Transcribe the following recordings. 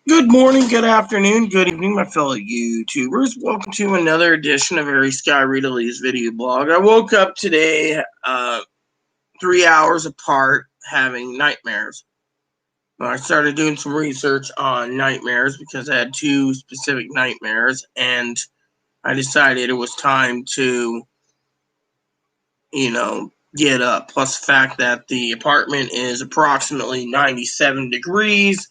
Good morning, good afternoon, good evening, my fellow YouTubers. Welcome to another edition of Ari Sky Readley's video blog. I woke up today 3 hours apart having nightmares. I started doing some research on nightmares because I had two specific nightmares, and I decided it was time to, get up. Plus the fact that the apartment is approximately 97 degrees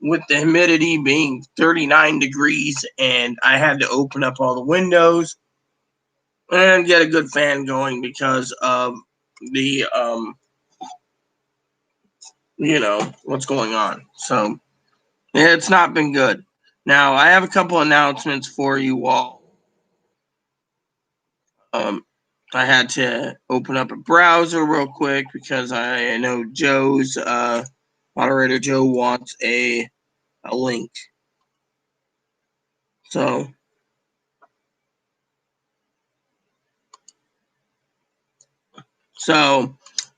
with the humidity being 39 degrees, and I had to open up all the windows and get a good fan going because of the what's going on. So it's not been good. Now I have a couple announcements for you all. um I had to open up a browser real quick because I know Joe's moderator Joe wants a link. So,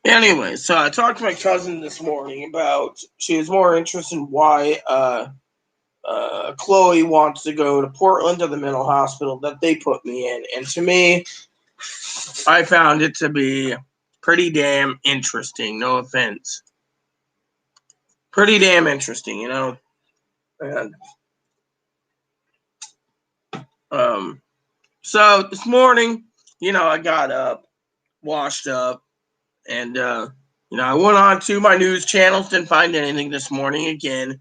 anyway, so I talked to my cousin this morning about she was more interested in why Chloe wants to go to Portland to the mental hospital that they put me in. And to me, I found it to be pretty damn interesting. No offense. Pretty damn interesting, you know? And, um, so this morning, I got up, washed up, and I went on to my news channels, didn't find anything this morning. Again,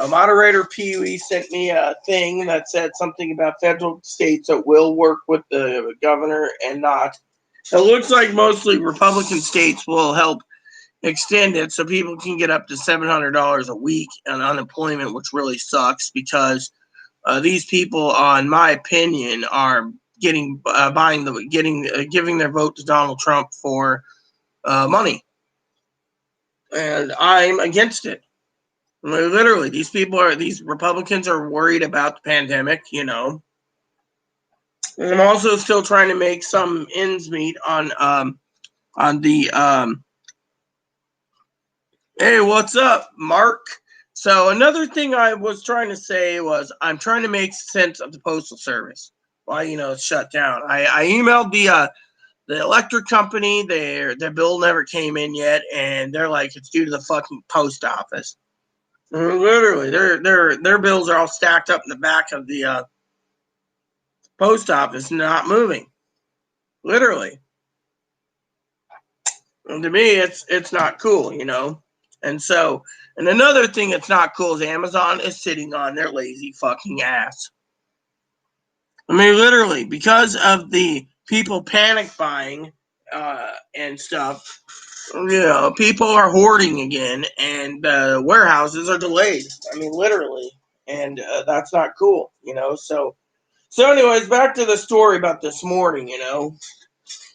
moderator Pee Wee sent me a thing that said something about federal states that will work with the governor and not. It looks like mostly Republican states will help extend it so people can get up to $700 a week on unemployment, which really sucks because these people, in my opinion, are getting giving their vote to Donald Trump for money, and I'm against it. Literally, these Republicans are worried about the pandemic, And I'm also still trying to make some ends meet on the Hey, what's up, Mark? So another thing I was trying to say was I'm trying to make sense of the postal service. Why it's shut down. I emailed the electric company. Their bill never came in yet, and they're like it's due to the fucking post office. Literally, their bills are all stacked up in the back of the post office, not moving. Literally, and to me, it's not cool. And another thing that's not cool is Amazon is sitting on their lazy fucking ass. I mean, literally, because of the people panic buying and stuff. People are hoarding again, and warehouses are delayed. I mean, literally, and that's not cool. So, anyways, back to the story about this morning.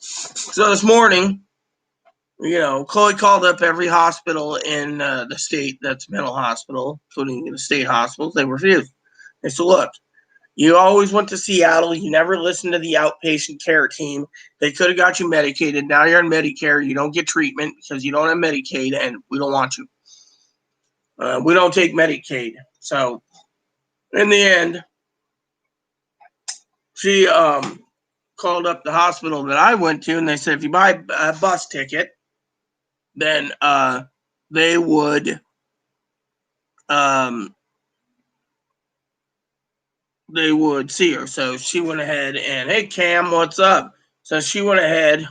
So this morning, Chloe called up every hospital in the state that's mental hospital, including the state hospitals. They refused. They said, "Look, you always went to Seattle. You never listened to the outpatient care team. They could have got you medicated. Now you're on Medicare. You don't get treatment because you don't have Medicaid, and we don't want you. We don't take Medicaid." So, in the end, she called up the hospital that I went to, and they said if you buy a bus ticket, then they would um, see her. So she went ahead and, hey Cam, what's up? So she went ahead.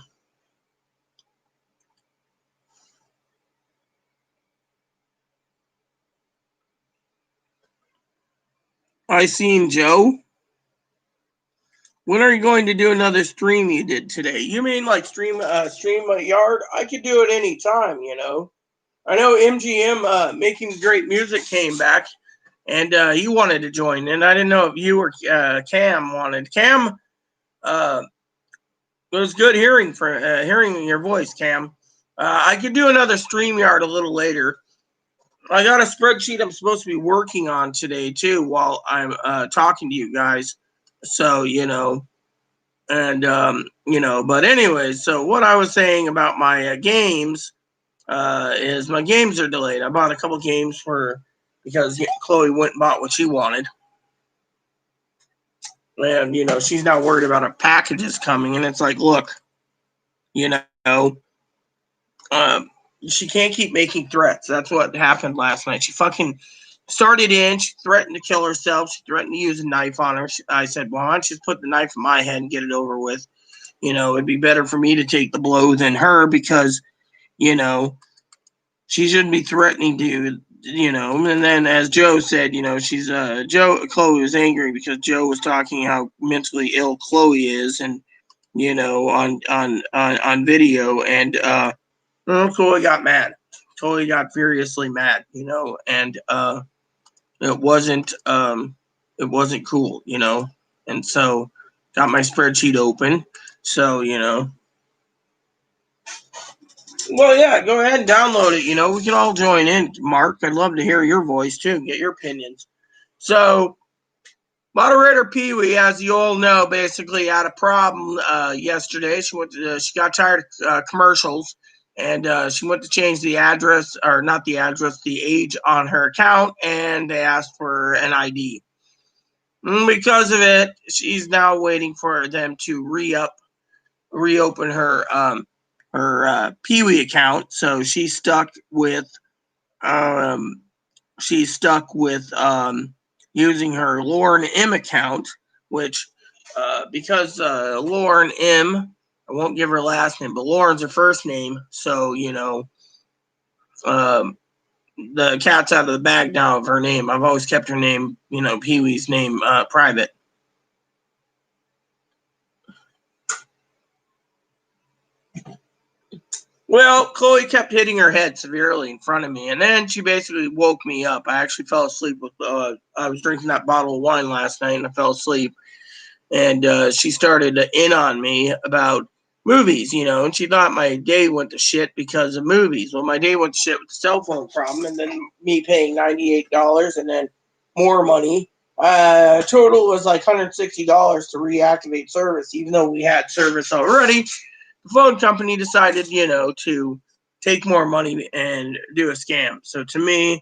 I seen Joe. When are you going to do another stream you did today? You mean like stream a yard? I could do it anytime. I know MGM making great music came back, and he wanted to join, and I didn't know if you or Cam wanted. Cam, it was good hearing your voice, Cam. I could do another StreamYard a little later. I got a spreadsheet I'm supposed to be working on today too while I'm talking to you guys. So and but anyways, so what I was saying about my games is my games are delayed. I bought a couple games for because Chloe went and bought what she wanted. And, she's not worried about her packages coming. And it's like, look, she can't keep making threats. That's what happened last night. She fucking started in. She threatened to kill herself. She threatened to use a knife on her. I said, well, why don't you just put the knife in my head and get it over with? It'd be better for me to take the blow than her because, she shouldn't be threatening to, and then as Joe said, Chloe was angry because Joe was talking how mentally ill Chloe is and, on video, and Chloe got mad. Chloe got furiously mad, and it wasn't cool, and so got my spreadsheet open. So, well, yeah, go ahead and download it. We can all join in, Mark. I'd love to hear your voice too, get your opinions. So, Moderator Pee Wee, as you all know, basically had a problem yesterday. She got tired of commercials, and she went to change the address, or not the address, the age on her account, and they asked for an ID. Because of it, she's now waiting for them to reopen her Pee Wee account. So she's stuck with using her Lauren M account, which because Lauren M, I won't give her last name, but Lauren's her first name. So the cat's out of the bag now of her name. I've always kept her name, Pee Wee's name, private. Well, Chloe kept hitting her head severely in front of me, and then she basically woke me up. I actually fell asleep with. I was drinking that bottle of wine last night, and I fell asleep. And she started to in on me about movies, and she thought my day went to shit because of movies. Well, my day went to shit with the cell phone problem, and then me paying $98, and then more money. Total was like $160 to reactivate service, even though we had service already. The phone company decided, to take more money and do a scam. So to me,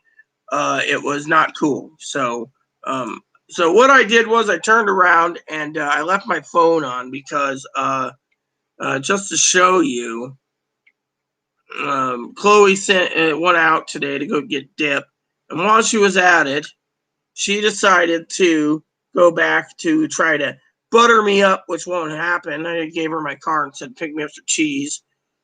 it was not cool. So what I did was I turned around and I left my phone on because just to show you, Chloe went out today to go get dip. And while she was at it, she decided to go back to try to butter me up, which won't happen. I gave her my card and said, pick me up some cheese.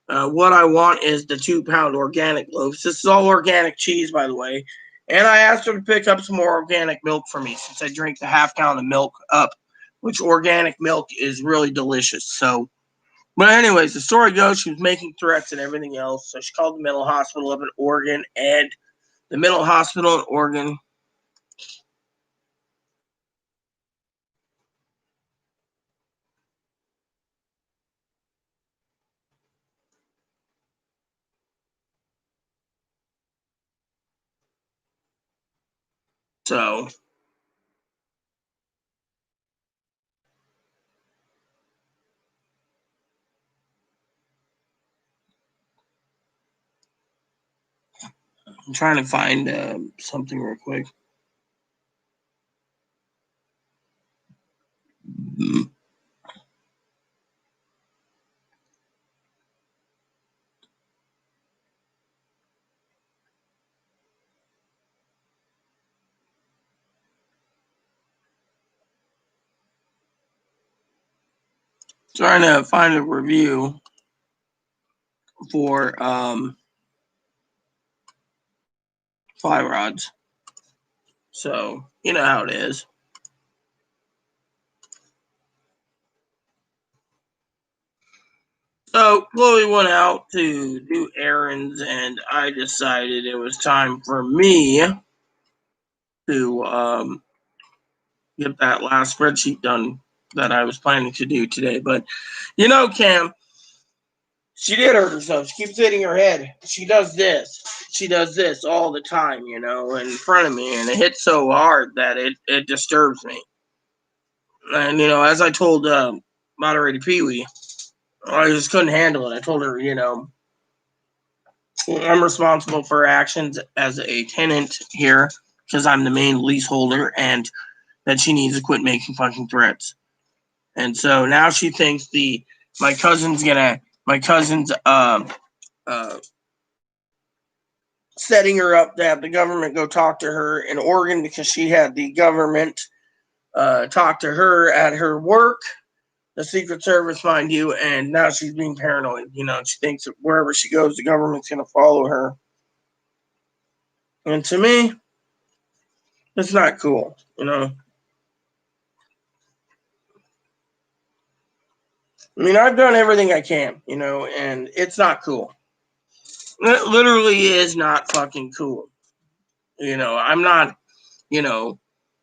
What I want is the 2-pound organic loaves. This is all organic cheese, by the way. And I asked her to pick up some more organic milk for me since I drank the half gallon of milk up, which organic milk is really delicious. So, but anyways, the story goes, she was making threats and everything else. So she called the mental hospital up in Oregon, and the mental hospital in Oregon So I'm trying to find something real quick. Trying to find a review for fly rods. So you know how it is. So Chloe went out to do errands, and I decided it was time for me to get that last spreadsheet done that I was planning to do today. But Cam, she did hurt herself. She keeps hitting her head. She does this. She does this all the time, in front of me, and it hits so hard that it disturbs me. And as I told Moderator Pee Wee, I just couldn't handle it. I told her, I'm responsible for actions as a tenant here. because I'm the main leaseholder, and that she needs to quit making fucking threats. And so now she thinks my cousin's setting her up to have the government go talk to her in Oregon because she had the government talk to her at her work, the Secret Service, mind you, and now she's being paranoid. She thinks that wherever she goes, the government's going to follow her. And to me, it's not cool, I mean, I've done everything I can, and it's not cool. It literally is not fucking cool. I'm not,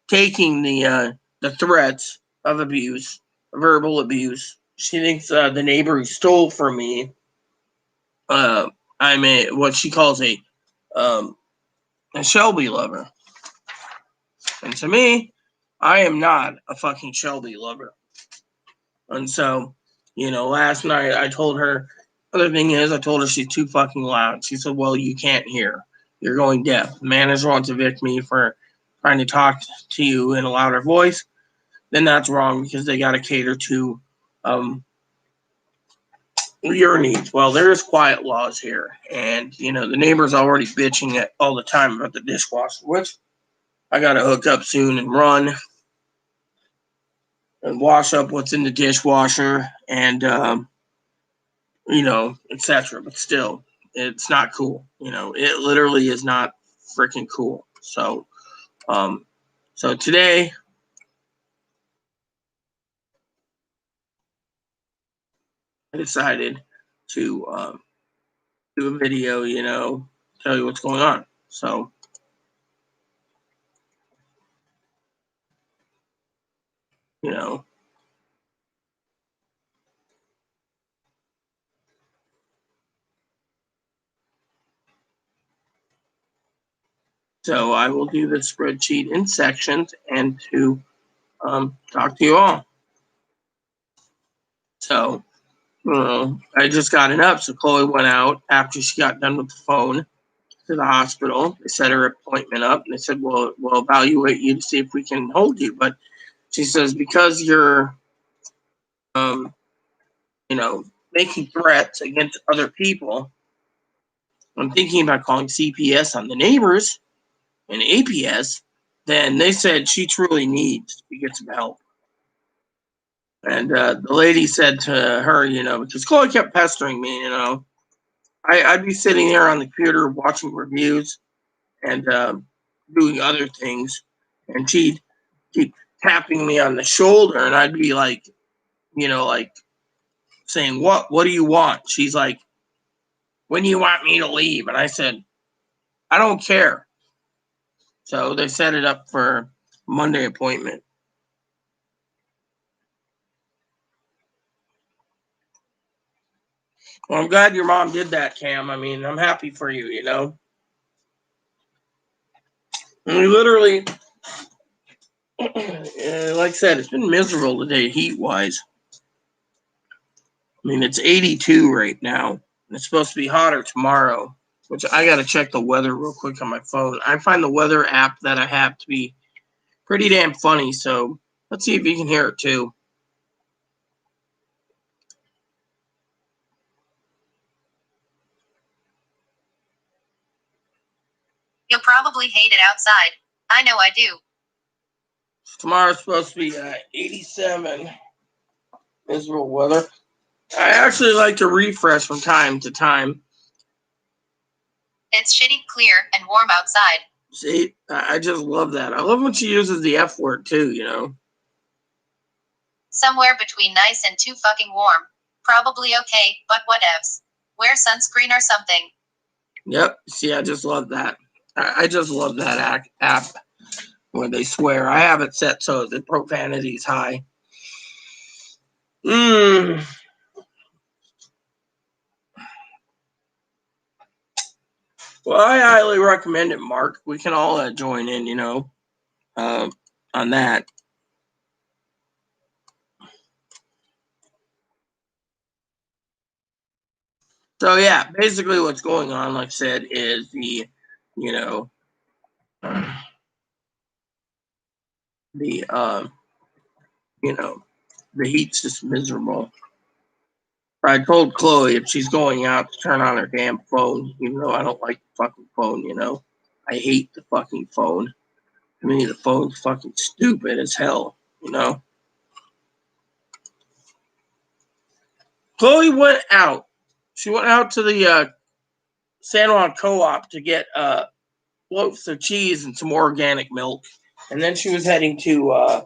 taking the threats of abuse, verbal abuse. She thinks the neighbor who stole from me, I'm what she calls a Shelby lover. And to me, I am not a fucking Shelby lover. And so, last night I told her, other thing is, I told her she's too fucking loud. She said, well, you can't hear. You're going deaf. The manager wants to evict me for trying to talk to you in a louder voice. Then that's wrong because they got to cater to your needs. Well, there's quiet laws here. And, the neighbor's already bitching all the time about the dishwasher, which I got to hook up soon and run and wash up what's in the dishwasher and, etc. But still, it's not cool. It literally is not freaking cool. So today I decided to do a video, tell you what's going on. So, you know, so I will do the spreadsheet in sections and to talk to you all. So, I just got it up. So Chloe went out after she got done with the phone to the hospital. They set her appointment up, and they said, "Well, we'll evaluate you to see if we can hold you." But she says because you're, um, making threats against other people, I'm thinking about calling CPS on the neighbors and APS. Then they said she truly needs to get some help. And the lady said to her, because Chloe kept pestering me, I'd be sitting there on the computer watching reviews and doing other things, and she'd keep tapping me on the shoulder, and I'd be like, like saying, What do you want?" She's like, "When do you want me to leave?" And I said, "I don't care." So they set it up for Monday appointment. Well, I'm glad your mom did that, Cam. I mean, I'm happy for you, And we literally, like I said, it's been miserable today, heat wise. I mean, it's 82 right now. And it's supposed to be hotter tomorrow, which I got to check the weather real quick on my phone. I find the weather app that I have to be pretty damn funny. So let's see if you can hear it too. You'll probably hate it outside. I know I do. Tomorrow's supposed to be 87. Miserable weather. I actually like to refresh from time to time. It's shitty clear and warm outside. See, I just love that. I love when she uses the F word too, Somewhere between nice and too fucking warm. Probably okay, but whatevs. Wear sunscreen or something. Yep. See, I just love that. I just love that app where they swear. I have it set so the profanity is high. Well, I highly recommend it, Mark. We can all join in, on that. So yeah, basically what's going on, like I said, is the, the you know, the heat's just miserable. I told Chloe if she's going out to turn on her damn phone, even though I don't like the fucking phone, you know. I hate the fucking phone. To me, the phone's fucking stupid as hell, you know. Chloe went out. She went out to the San Juan Co-op to get loaves of cheese and some organic milk. And then she was heading to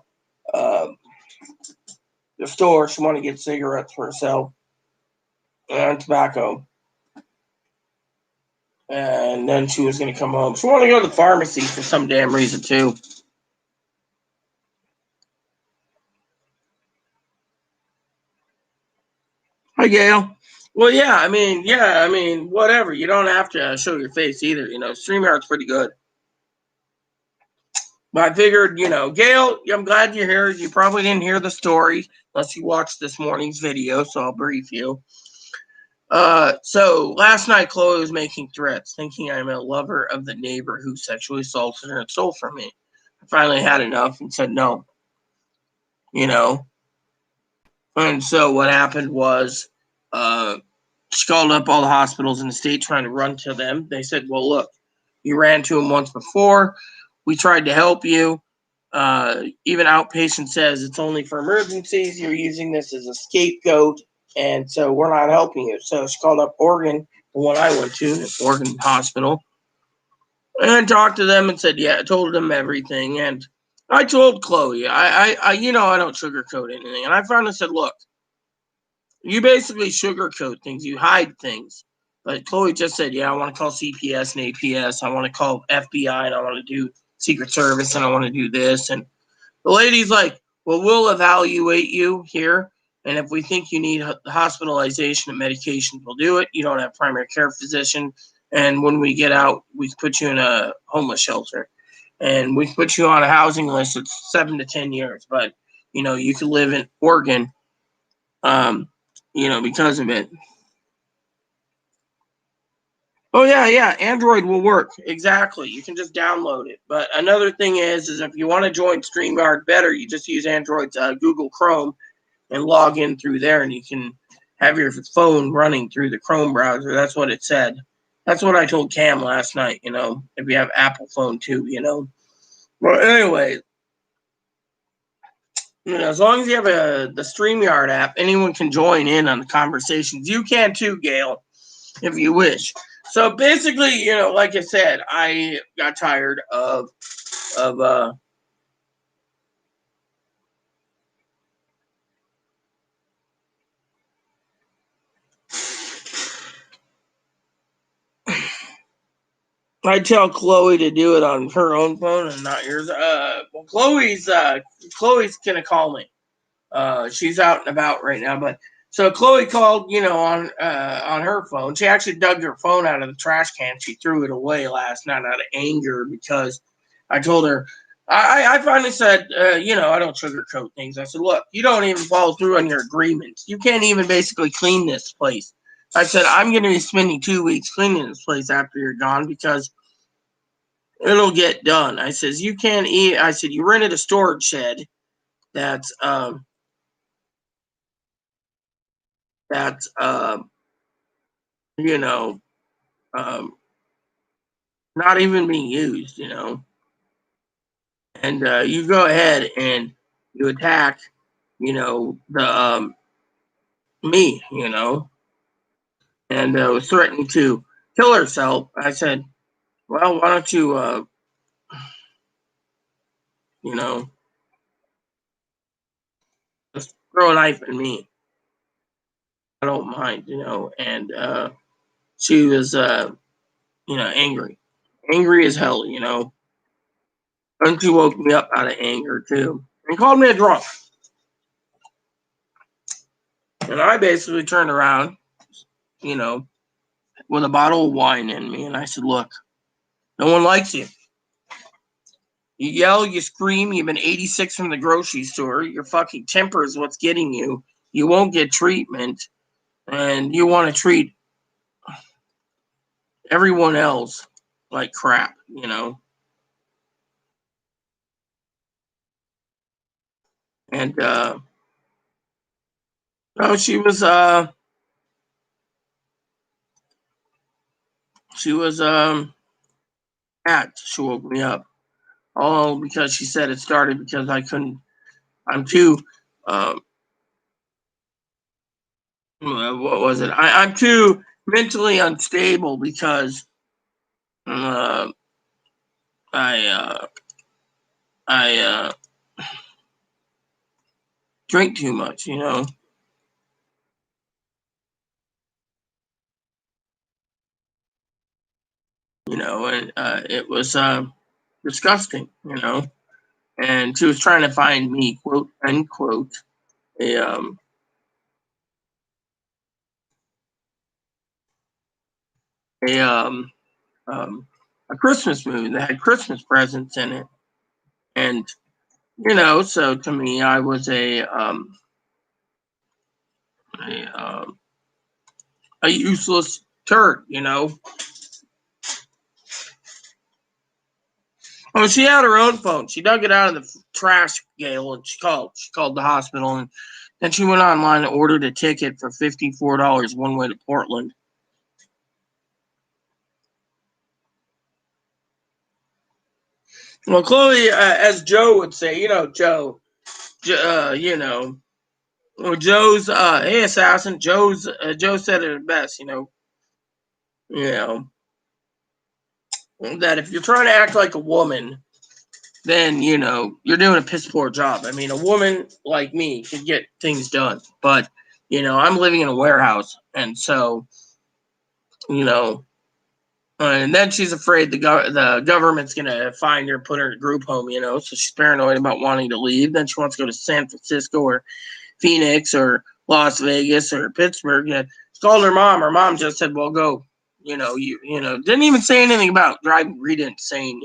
the store. She wanted to get cigarettes for herself and tobacco. And then she was going to come home. She wanted to go to the pharmacy for some damn reason, too. Hi, Gail. Well, yeah, I mean, whatever. You don't have to show your face either. You know, StreamYard's pretty good. But I figured, you know, Gail, I'm glad you're here. You probably didn't hear the story unless you watched this morning's video, so I'll brief you. So last night, Chloe was making threats, thinking I'm a lover of the neighbor who sexually assaulted her and stole from me. I finally had enough and said no, you know. And so what happened was, she called up all the hospitals in the state trying to run to them. They said, well, look, you ran to them once before. We tried to help you. Even outpatient says it's only for emergencies. You're using this as a scapegoat, and so we're not helping you. So she called up Oregon, the one I went to, Oregon Hospital, and talked to them and said, yeah, I told them everything. And I told Chloe, I you know, I don't sugarcoat anything. And I finally said, look, you basically sugarcoat things, you hide things. But Chloe just said, yeah, I want to call CPS and APS. I want to call FBI, and I want to do Secret Service, and I want to do this. And the lady's like, well, we'll evaluate you here. And if we think you need hospitalization and medication, we'll do it. You don't have primary care physician. And when we get out, we can put you in a homeless shelter. And we can put you on a housing list. It's 7 to 10 years. But, you know, you can live in Oregon, um, you know, because of it. Oh yeah, Android will work. Exactly. You can just download it. But another thing is if you want to join StreamYard better, you just use Android's Google Chrome and log in through there, and you can have your phone running through the Chrome browser. That's what it said. That's what I told Cam last night. You know, if you have Apple phone too, you know. Well, anyway, you know, as long as you have the StreamYard app, anyone can join in on the conversations. You can too, Gail, if you wish. So basically, you know, like I said, I got tired of I tell Chloe to do it on her own phone and not yours. Well, Chloe's gonna call me. She's out and about right now, but so Chloe called, you know, on her phone. She actually dug her phone out of the trash can. She threw it away last night out of anger because I told her. I finally said, you know, I don't sugarcoat things. I said, look, you don't even follow through on your agreements. You can't even basically clean this place. I said, I'm going to be spending 2 weeks cleaning this place after you're gone because it'll get done. I says, you can't eat. I said, you rented a storage shed that's, that's, you know, um, not even being used, you know. And you go ahead and you attack, you know, the me, you know, and was threatening to kill herself. I said, well, why don't you, you know, just throw a knife at me? I don't mind, you know. And she was, you know, angry as hell, you know. And she woke me up out of anger too, and called me a drunk. And I basically turned around, you know, with a bottle of wine in me, and I said, "Look, no one likes you. You yell, you scream. You've been 86 from the grocery store. Your fucking temper is what's getting you. You won't get treatment, and you want to treat everyone else like crap, you know." And no, she was she woke me up. All because she said it started because I'm too what was it? I'm too mentally unstable because uh, I I drink too much, and it was disgusting, and she was trying to find me, quote unquote, a a um, um, a Christmas movie that had Christmas presents in it, and so to me, I was a, um, a useless turd. Oh, she had her own phone. She dug it out of the trash, Gail, and she called. She called the hospital, and then she went online and ordered a ticket for $54 one way to Portland. Well, Chloe, as Joe would say, Joe, well, Joe's, hey, assassin, Joe said it best, you know, that if you're trying to act like a woman, then, you're doing a piss poor job. I mean, a woman like me can get things done, but, I'm living in a warehouse. And so, you know, and then she's afraid the government's going to find her and put her in a group home, so she's paranoid about wanting to leave. Then she wants to go to San Francisco or Phoenix or Las Vegas or Pittsburgh. Yeah, she called her mom. Her mom just said, well, go. Didn't even say anything about driving Rita insane.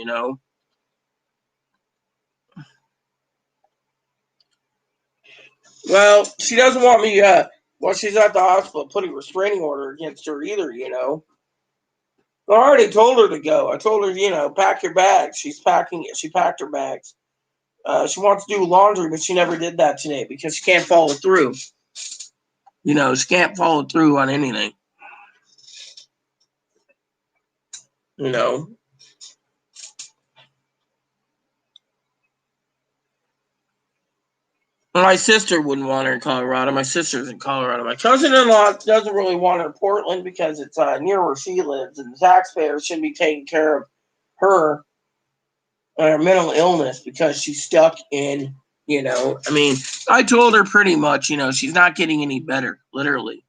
Well, she doesn't want me, while she's at the hospital, putting a restraining order against her either. I already told her to go. I told her, pack your bags. She packed her bags. She wants to do laundry, but she never did that today because she can't follow through. She can't follow through on anything. You know, my sister wouldn't want her in Colorado. My sister's in Colorado. My cousin-in-law doesn't really want her in Portland because it's near where she lives, and the taxpayers should be taking care of her mental illness because she's stuck in. I mean, I told her pretty much. She's not getting any better, literally.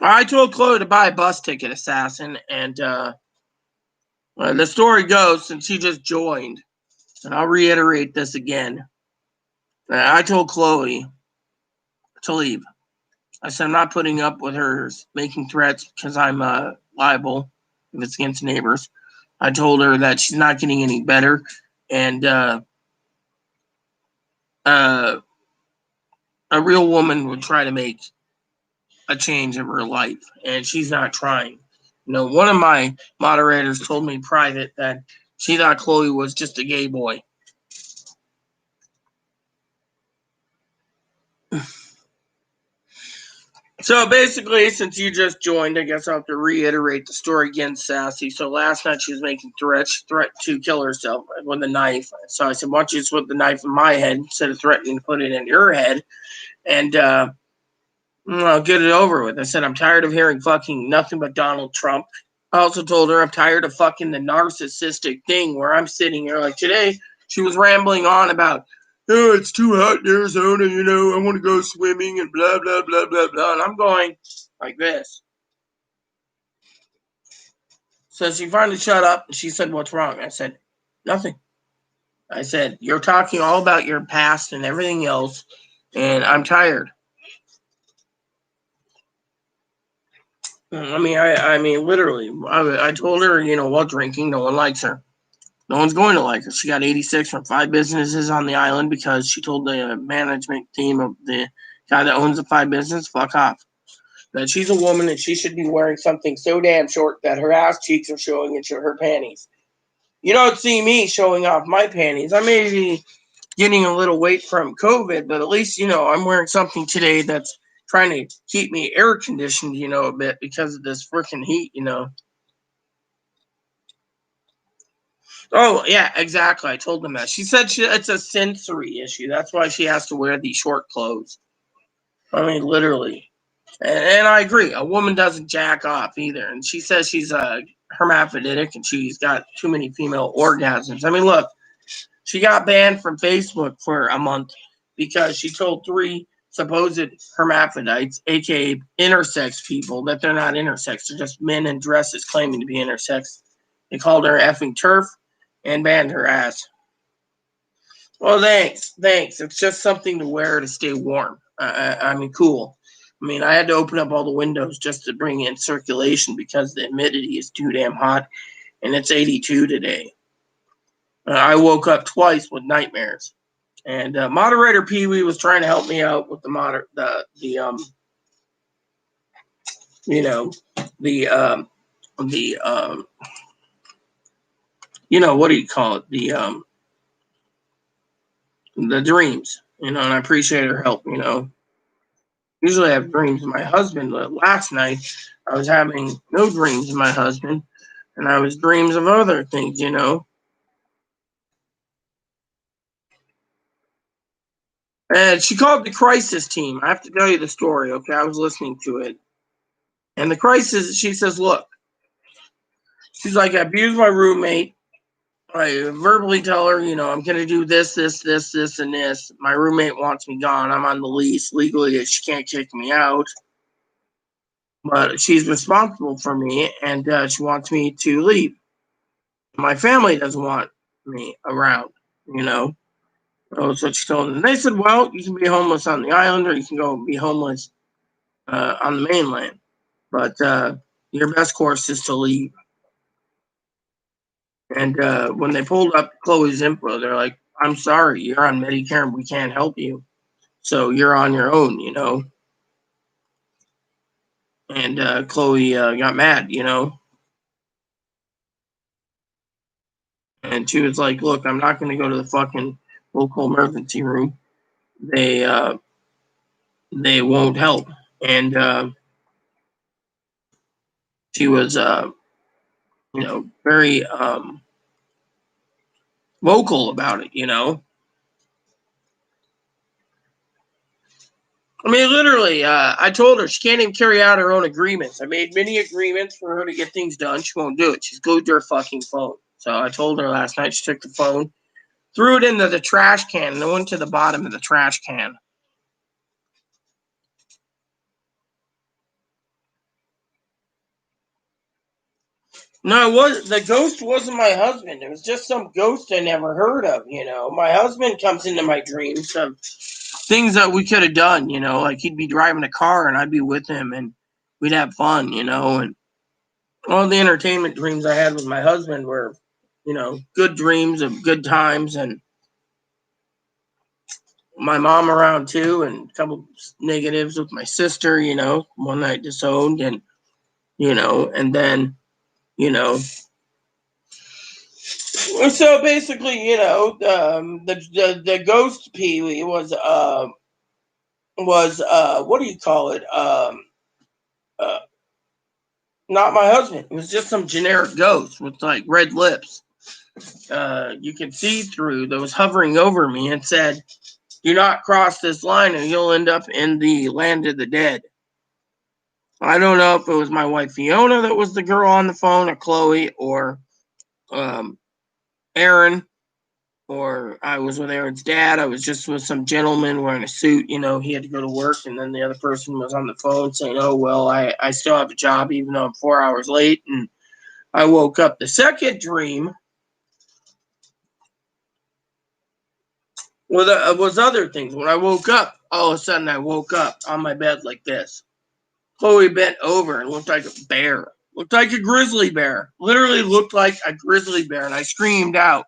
I told Chloe to buy a bus ticket, assassin, and the story goes, since she just joined, and I'll reiterate this again. I told Chloe to leave. I said I'm not putting up with her making threats because I'm liable if it's against neighbors. I told her that she's not getting any better, and a real woman would try to make a change in her life, and she's not trying. One of my moderators told me private that she thought Chloe was just a gay boy. So basically, since you just joined, I guess I'll have to reiterate the story again, Sassy. So last night she was making threat to kill herself with a knife. So I said, why don't you just put the knife in my head instead of threatening to put it in your head and I'll get it over with. I said, I'm tired of hearing fucking nothing but Donald Trump. I also told her I'm tired of fucking the narcissistic thing where I'm sitting here like today. She was rambling on about, oh, it's too hot in Arizona, I want to go swimming and blah, blah, blah, blah, blah. And I'm going like this. So she finally shut up and she said, what's wrong? I said, nothing. I said, you're talking all about your past and everything else, and I'm tired. I mean, literally, I told her, while drinking, no one likes her. No one's going to like her. She got 86 from 5 businesses on the island because she told the management team of the guy that owns the 5 business, fuck off. That she's a woman and she should be wearing something so damn short that her ass cheeks are showing into her panties. You don't see me showing off my panties. I may be, getting a little weight from COVID, but at least, I'm wearing something today that's trying to keep me air conditioned, a bit because of this freaking heat. Oh, yeah, exactly. I told them that. She said it's a sensory issue. That's why she has to wear these short clothes. I mean, literally. And I agree. A woman doesn't jack off either. And she says she's hermaphroditic and she's got too many female orgasms. I mean, look, she got banned from Facebook for a month because she told 3 supposed hermaphrodites, aka intersex people, that they're not intersex. They're just men in dresses claiming to be intersex. They called her effing turf and banned her ass. Well, thanks. It's just something to wear to stay warm. I mean, cool. I mean, I had to open up all the windows just to bring in circulation because the humidity is too damn hot, and it's 82 today. I woke up twice with nightmares, and moderator Pee Wee was trying to help me out with what do you call it, the dreams, and I appreciate her help. Usually I have dreams of my husband, but last night I was having no dreams of my husband, and I was dreams of other things. And she called the crisis team. I have to tell you the story, okay? I was listening to it. And the crisis, she says, look, she's like, I abused my roommate. I verbally tell her, I'm going to do this, this, this, this, and this. My roommate wants me gone. I'm on the lease. Legally, she can't kick me out. But she's responsible for me, and she wants me to leave. My family doesn't want me around, you know. Oh, so she told them. And they said, well, you can be homeless on the island or you can go be homeless on the mainland. But your best course is to leave. And when they pulled up Chloe's info, they're like, I'm sorry, you're on Medicare and we can't help you. So you're on your own. And Chloe got mad. And she was like, look, I'm not going to go to the fucking local emergency room. They won't help. And she was, very vocal about it. I mean, literally, I told her she can't even carry out her own agreements. I made many agreements for her to get things done. She won't do it. She's glued to her fucking phone. So I told her last night, she took the phone, threw it into the trash can, and it went to the bottom of the trash can. No, the ghost wasn't my husband. It was just some ghost I never heard of. My husband comes into my dreams of things that we could have done. Like he'd be driving a car and I'd be with him and we'd have fun. And all the entertainment dreams I had with my husband were, good dreams of good times and my mom around too, and a couple negatives with my sister, one night disowned and then, you know, so basically, the ghost Pee Wee was what do you call it? Uh, Not my husband. It was just some generic ghost with like red lips. You could see through that was hovering over me and said, do not cross this line or you'll end up in the land of the dead. I don't know if it was my wife Fiona that was the girl on the phone or Chloe or um, Aaron or I was with Aaron's dad. I was just with some gentleman wearing a suit. He had to go to work and then the other person was on the phone saying, oh, well, I still have a job even though I'm 4 hours late. And I woke up. The second dream was other things. When I woke up, all of a sudden I woke up on my bed like this. Chloe bent over and looked like a bear. Looked like a grizzly bear. Literally looked like a grizzly bear. And I screamed out.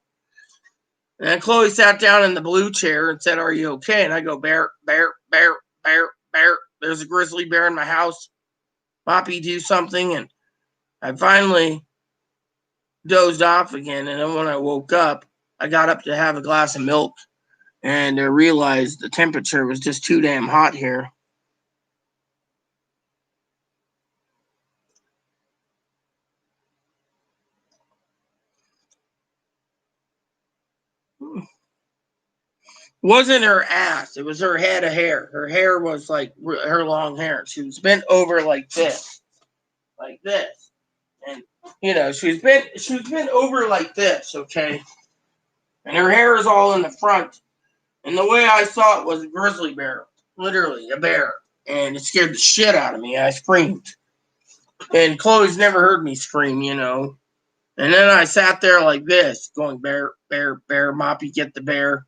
And then Chloe sat down in the blue chair and said, are you okay? And I go, bear, bear, bear, bear, bear. There's a grizzly bear in my house. Poppy, do something. And I finally dozed off again. And then when I woke up, I got up to have a glass of milk. and I realized the temperature was just too damn hot here. Wasn't her ass, it was her head of hair. Her hair was like her long hair. She was bent over like this. Like this. And she was bent over like this, okay? And her hair is all in the front. And the way I saw it was a grizzly bear. Literally, a bear. And it scared the shit out of me. I screamed. And Chloe's never heard me scream, And then I sat there like this, going, bear, bear, bear, Moppy, get the bear.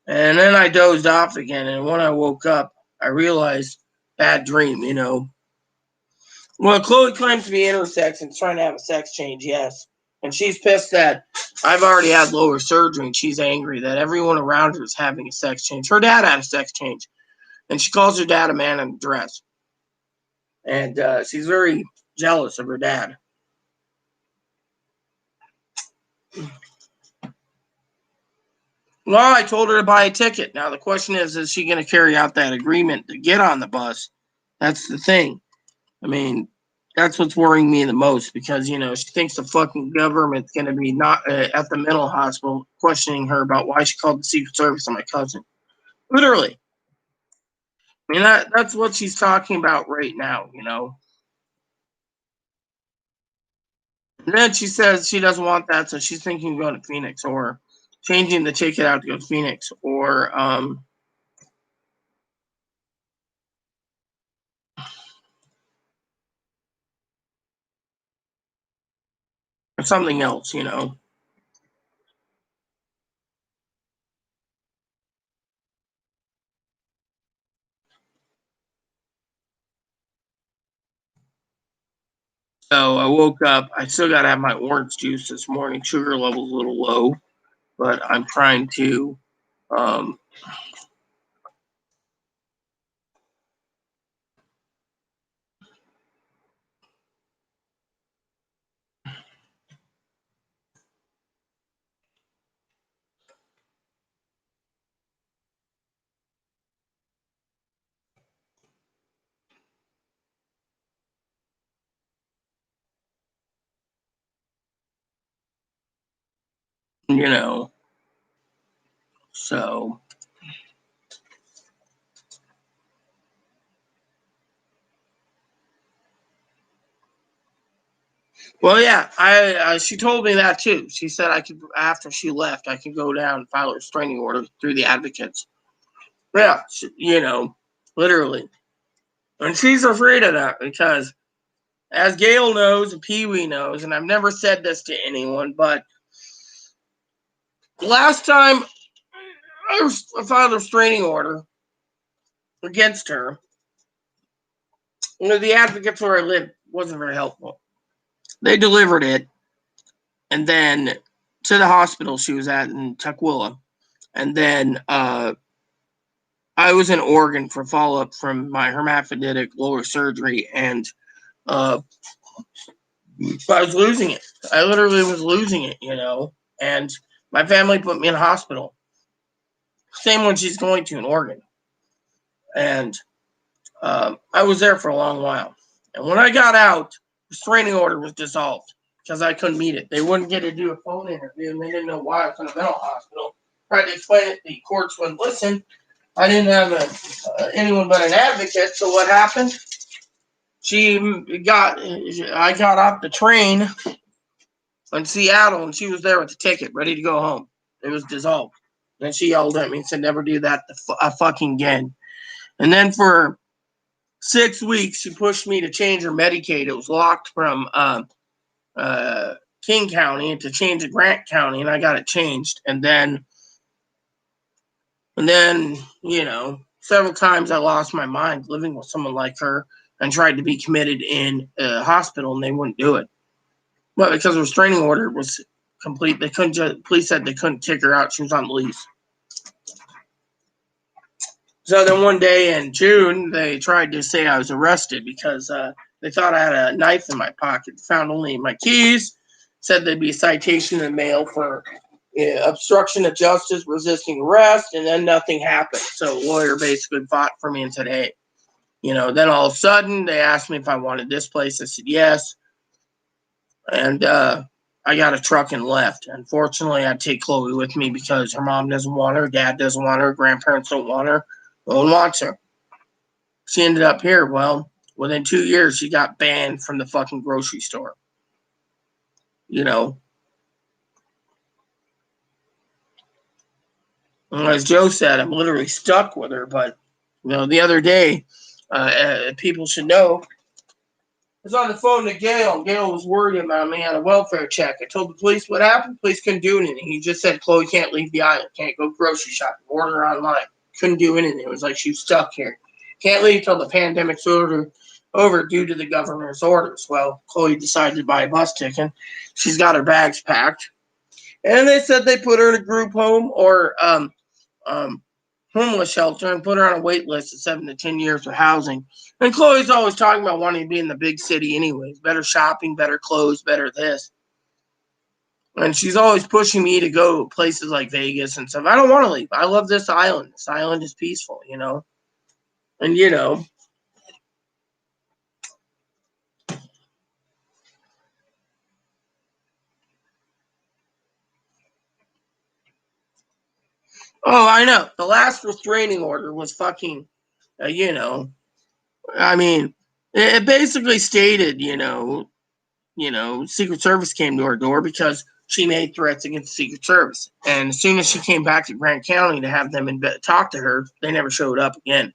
And then I dozed off again. And when I woke up, I realized, bad dream, Well, Chloe claims to be intersex and trying to have a sex change, yes. And she's pissed that I've already had lower surgery, and she's angry that everyone around her is having a sex change. Her dad had a sex change, and she calls her dad a man in a dress. And she's very jealous of her dad. Well, I told her to buy a ticket. Now, the question is she going to carry out that agreement to get on the bus? That's the thing. I mean, that's what's worrying me the most because, she thinks the fucking government's going to be not at the mental hospital questioning her about why she called the Secret Service on my cousin. Literally. I mean, that's what she's talking about right now, And then she says she doesn't want that, so she's thinking of going to Phoenix or changing the ticket out to go to Phoenix or something else, So I woke up. I still got to have my orange juice this morning. Sugar level's a little low, but I'm trying to, um, you know, so. Well, yeah, she told me that too. She said I could, after she left, I could go down and file a restraining order through the advocates. Yeah, literally. And she's afraid of that because, as Gail knows and Pee Wee knows, and I've never said this to anyone, but last time I filed a restraining order against her, the advocates where I lived wasn't very helpful. They delivered it, and then to the hospital she was at in Tukwila, and then I was in Oregon for follow-up from my hermaphroditic lower surgery, and I was losing it. I literally was losing it, and my family put me in a hospital. Same one she's going to in Oregon. And I was there for a long while. And when I got out, the restraining order was dissolved because I couldn't meet it. They wouldn't get to do a phone interview, and they didn't know why I was in a mental hospital. Tried to explain it, the courts wouldn't listen. I didn't have anyone but an advocate, so what happened? I got off the train in Seattle, and she was there with the ticket, ready to go home. It was dissolved. Then she yelled at me and said, never do that fucking again. And then for 6 weeks, she pushed me to change her Medicaid. It was locked from King County to change to Grant County, and I got it changed. And then, several times I lost my mind living with someone like her and tried to be committed in a hospital, and they wouldn't do it. But because the restraining order was complete, they couldn't. Police said they couldn't kick her out. She was on the lease. So then one day in June, they tried to say I was arrested because they thought I had a knife in my pocket. Found only my keys. Said there'd be a citation in the mail for obstruction of justice, resisting arrest, and then nothing happened. So a lawyer basically fought for me and said, hey, then all of a sudden they asked me if I wanted this place. I said yes. And I got a truck and left. Unfortunately, I'd take Chloe with me because her mom doesn't want her, dad doesn't want her, grandparents don't want her, no one wants her. She ended up here. Well, within 2 years, she got banned from the fucking grocery store. As Joe said, I'm literally stuck with her. But, the other day, people should know, I was on the phone to Gail. Gail was worried about me on a welfare check. I told the police what happened. The police couldn't do anything. He just said, Chloe can't leave the island. Can't go grocery shopping. Order online. Couldn't do anything. It was like she was stuck here. Can't leave till the pandemic's over due to the governor's orders. Well, Chloe decided to buy a bus ticket. She's got her bags packed. And they said they put her in a group home or homeless shelter and put her on a wait list of 7 to 10 years for housing. And Chloe's always talking about wanting to be in the big city anyways. Better shopping, better clothes, better this. And she's always pushing me to go places like Vegas and stuff. I don't want to leave. I love this island. This island is peaceful, And, oh, I know. The last restraining order was fucking, I mean, it basically stated, Secret Service came to her door because she made threats against the Secret Service. And as soon as she came back to Grant County to have them talk to her, they never showed up again.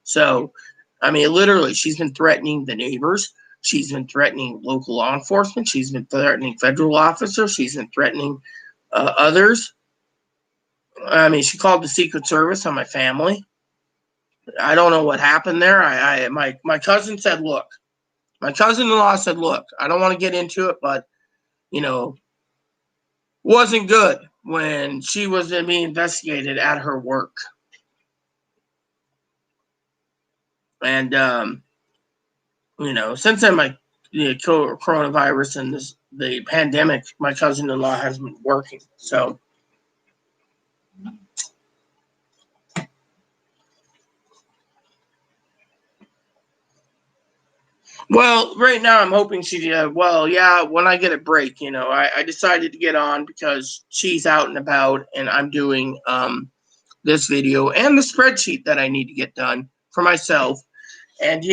So, literally, she's been threatening the neighbors. She's been threatening local law enforcement. She's been threatening federal officers. She's been threatening others. She called the Secret Service on my family. I don't know what happened there. My cousin said, look, my cousin-in-law said, look, I don't want to get into it, but, wasn't good when she was being investigated at her work. And, since then, coronavirus and the pandemic, my cousin-in-law has been working. So, well, right now I'm hoping when I get a break, I decided to get on because she's out and about and I'm doing this video and the spreadsheet that I need to get done for myself. And,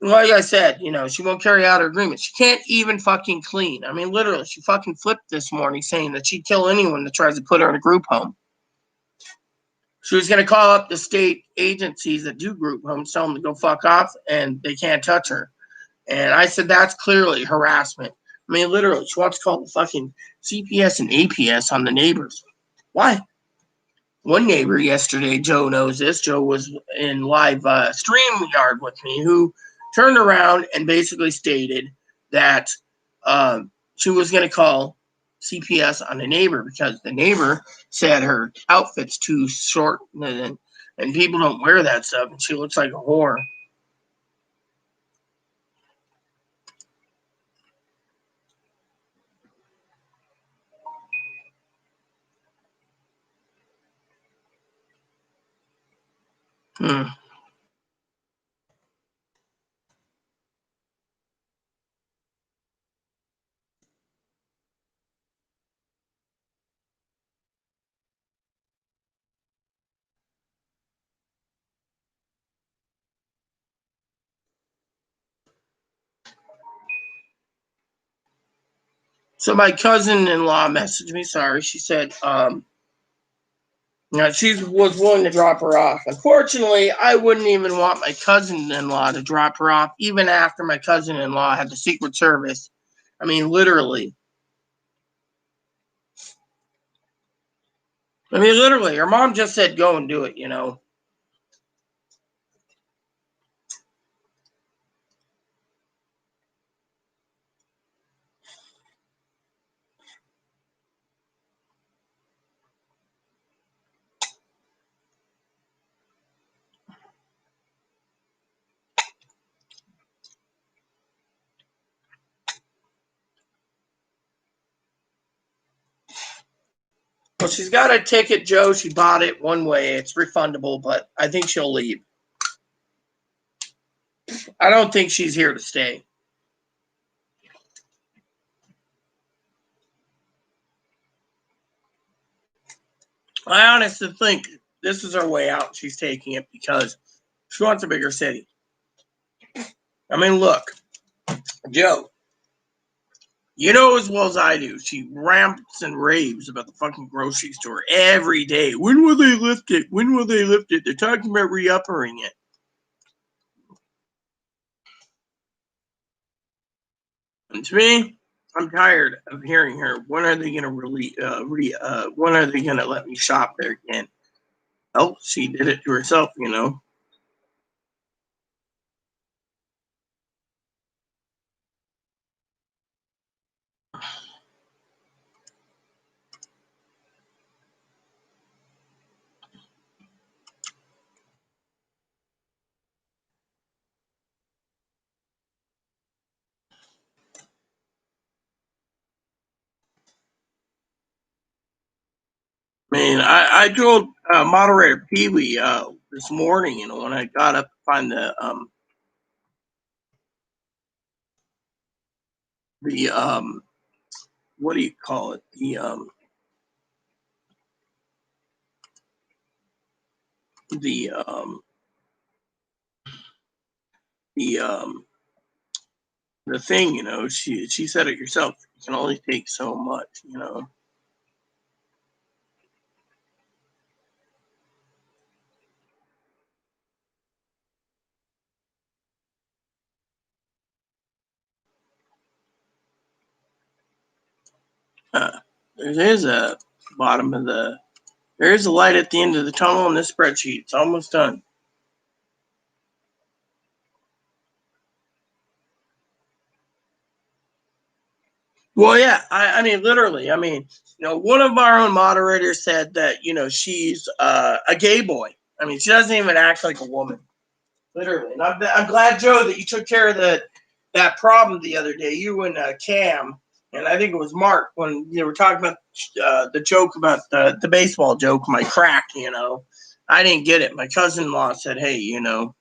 like I said, she won't carry out her agreement. She can't even fucking clean. Literally, she fucking flipped this morning saying that she'd kill anyone that tries to put her in a group home. She was going to call up the state agencies that do group homes, tell them to go fuck off, and they can't touch her. And I said, that's clearly harassment. Literally, she wants to call the fucking CPS and APS on the neighbors. Why? One neighbor yesterday, Joe knows this, Joe was in live StreamYard with me, who turned around and basically stated that she was going to call CPS on the neighbor because the neighbor said her outfit's too short and people don't wear that stuff and she looks like a whore. So my cousin-in-law messaged me. Sorry, she said she was willing to drop her off. Unfortunately, I wouldn't even want my cousin-in-law to drop her off, even after my cousin-in-law had the Secret Service. Literally. Literally, her mom just said, go and do it, Well, she's got a ticket, Joe. She bought it one way. It's refundable, but I think she'll leave. I don't think she's here to stay. I honestly think this is her way out. She's taking it because she wants a bigger city. I mean, look, Joe, you know as well as I do, she ramps and raves about the fucking grocery store every day. When will they lift it? When will they lift it? They're talking about re-uppering it. And to me, I'm tired of hearing her. When are they going to when are they going to let me shop there again? Oh, she did it to herself, you know. I mean, I told moderator Pee Wee this morning, you know, when I got up to find the what do you call it? The the um the thing, you know, she said it herself. You can only take so much, you know. There is a bottom of the there is a light at the end of the tunnel in this spreadsheet. It's almost done. Well, yeah, I mean, literally. I mean, you know, one of our own moderators said that, you know, she's a gay boy. I mean, she doesn't even act like a woman, literally. And I'm glad, Joe, that you took care of that problem the other day. You and Cam, and I think it was Mark, when you were talking about the joke about the baseball joke, my crack, you know. I didn't get it. My cousin-in-law said, hey, you know.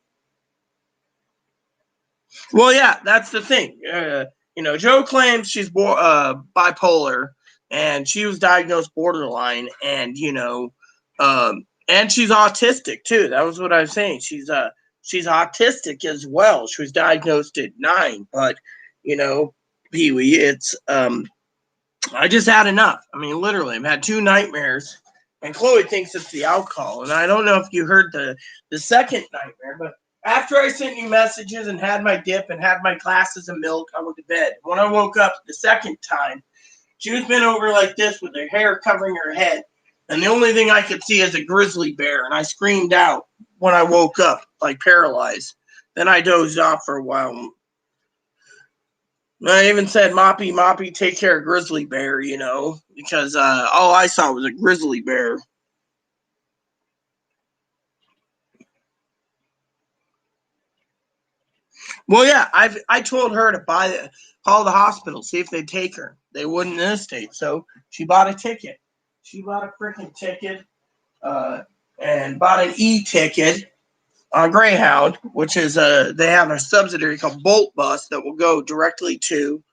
Well, yeah, that's the thing. You know, Joe claims she's bipolar, and she was diagnosed borderline, and you know, and she's autistic too. That was what I was saying. She's autistic as well. She was diagnosed at 9, but you know, Pee Wee, it's I just had enough. I mean, literally, I've had 2 nightmares, and Chloe thinks it's the alcohol. And I don't know if you heard the second nightmare, but after I sent you messages and had my dip and had my glasses of milk, I went to bed. When I woke up the second time, she was bent over like this with her hair covering her head, and the only thing I could see is a grizzly bear. And I screamed out when I woke up, like paralyzed. Then I dozed off for a while. I even said, Moppy, Moppy, take care of Grizzly Bear, you know, because all I saw was a grizzly bear. Well, yeah, I told her to call the hospital, see if they'd take her. They wouldn't in this state, so she bought a ticket. She bought a freaking ticket and bought an e-ticket on Greyhound, which is they have a subsidiary called Bolt Bus that will go directly to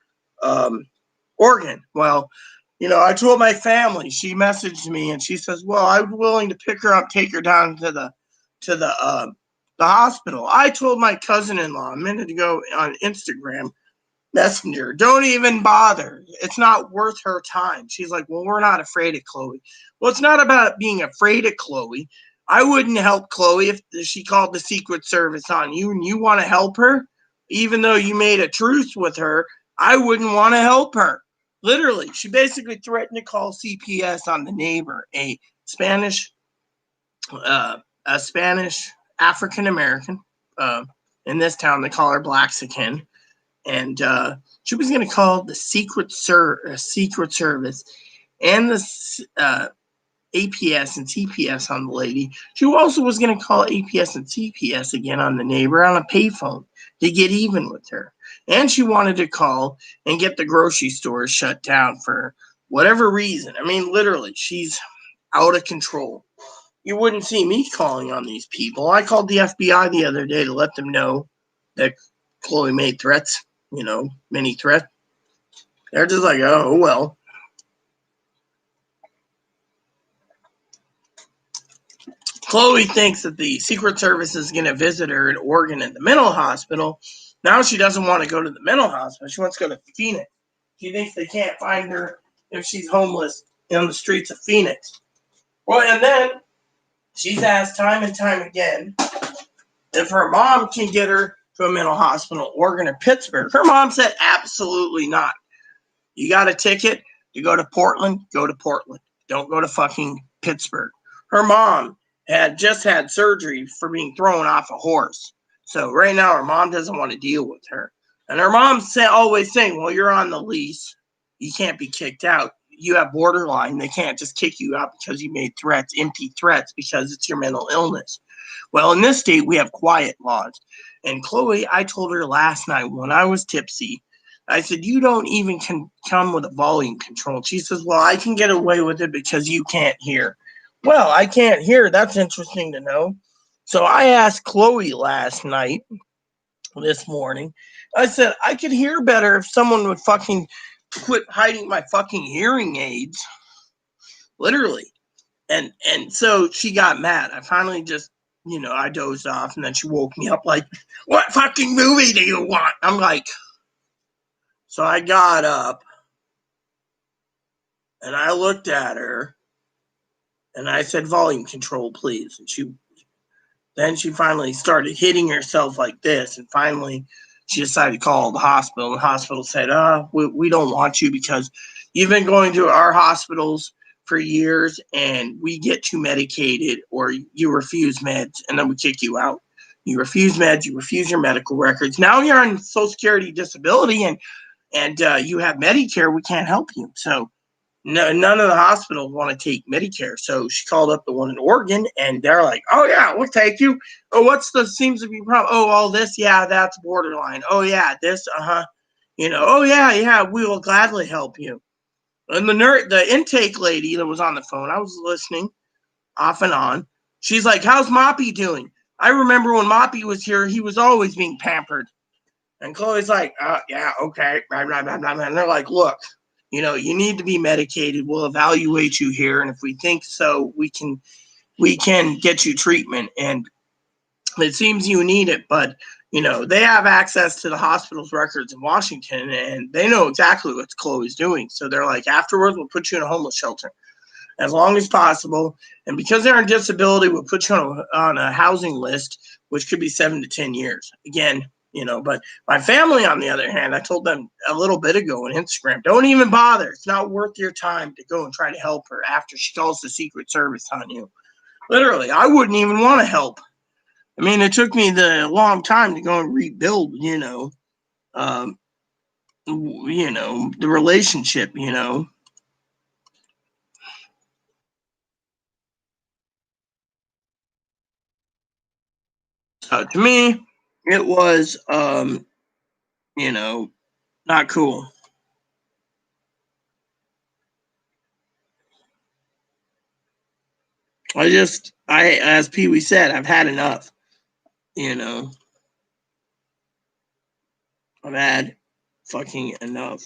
Oregon. Well, you know, I told my family. She messaged me and she says, "Well, I'm willing to pick her up, take her down to the hospital." I told my cousin-in-law a minute ago on Instagram Messenger, "Don't even bother. It's not worth her time." She's like, "Well, we're not afraid of Chloe." Well, it's not about being afraid of Chloe. I wouldn't help Chloe if she called the Secret Service on you and you want to help her, even though you made a truce with her. I wouldn't want to help her. Literally, she basically threatened to call CPS on the neighbor, Spanish, a Spanish African American. In this town, they call her Blaxican, and she was going to call the Secret Service and the APS and CPS on the lady. She also was going to call APS and CPS again on the neighbor on a payphone to get even with her. And she wanted to call and get the grocery stores shut down for whatever reason. I mean, literally, she's out of control. You wouldn't see me calling on these people. I called the FBI the other day to let them know that Chloe made threats, many threats. They're just like, oh, well. Chloe thinks that the Secret Service is going to visit her in Oregon at the mental hospital. Now she doesn't want to go to the mental hospital. She wants to go to Phoenix. She thinks they can't find her if she's homeless in the streets of Phoenix. Well, and then she's asked time and time again if her mom can get her to a mental hospital, Oregon or Pittsburgh. Her mom said absolutely not. You got a ticket to go to Portland, go to Portland. Don't go to fucking Pittsburgh. Her mom had just had surgery for being thrown off a horse. So right now her mom doesn't want to deal with her. And her mom's always saying, well, you're on the lease. You can't be kicked out. You have borderline. They can't just kick you out because you made threats, empty threats, because it's your mental illness. Well, in this state, we have quiet laws. And Chloe, I told her last night when I was tipsy, I said, you don't even come with a volume control. She says, well, I can get away with it because you can't hear. Well, I can't hear. That's interesting to know. So I asked Chloe last night, this morning, I said, I could hear better if someone would fucking quit hiding my fucking hearing aids. Literally. And so she got mad. I finally just, I dozed off, and then she woke me up like, what fucking movie do you want? I'm like, so I got up and I looked at her and I said, volume control, please. And then she finally started hitting herself like this. And finally she decided to call the hospital. The hospital said, we don't want you because you've been going to our hospitals for years and we get too medicated, or you refuse meds and then we kick you out. You refuse meds, you refuse your medical records. Now you're on Social Security disability and you have Medicare, we can't help you. So no, none of the hospitals want to take Medicare. So she called up the one in Oregon, and they're like, oh, yeah, we'll take you. Oh, seems to be problem? Oh, all this? Yeah, that's borderline. Oh, yeah, this, oh, yeah, we will gladly help you. And the intake lady that was on the phone, I was listening off and on. She's like, how's Moppy doing? I remember when Moppy was here, he was always being pampered. And Chloe's like, yeah, okay. And they're like, look, you need to be medicated. We'll evaluate you here. And if we think so, we can get you treatment. And it seems you need it, but they have access to the hospital's records in Washington and they know exactly what Chloe's doing. So they're like, afterwards, we'll put you in a homeless shelter as long as possible. And because they're on disability, we'll put you on a housing list, which could be 7 to 10 years. Again, but my family, on the other hand, I told them a little bit ago on Instagram, don't even bother. It's not worth your time to go and try to help her after she calls the Secret Service on you. Literally, I wouldn't even want to help. I mean, it took me the long time to go and rebuild, the relationship, So to me, it was, not cool. As Pee Wee said, I've had enough. I've had fucking enough.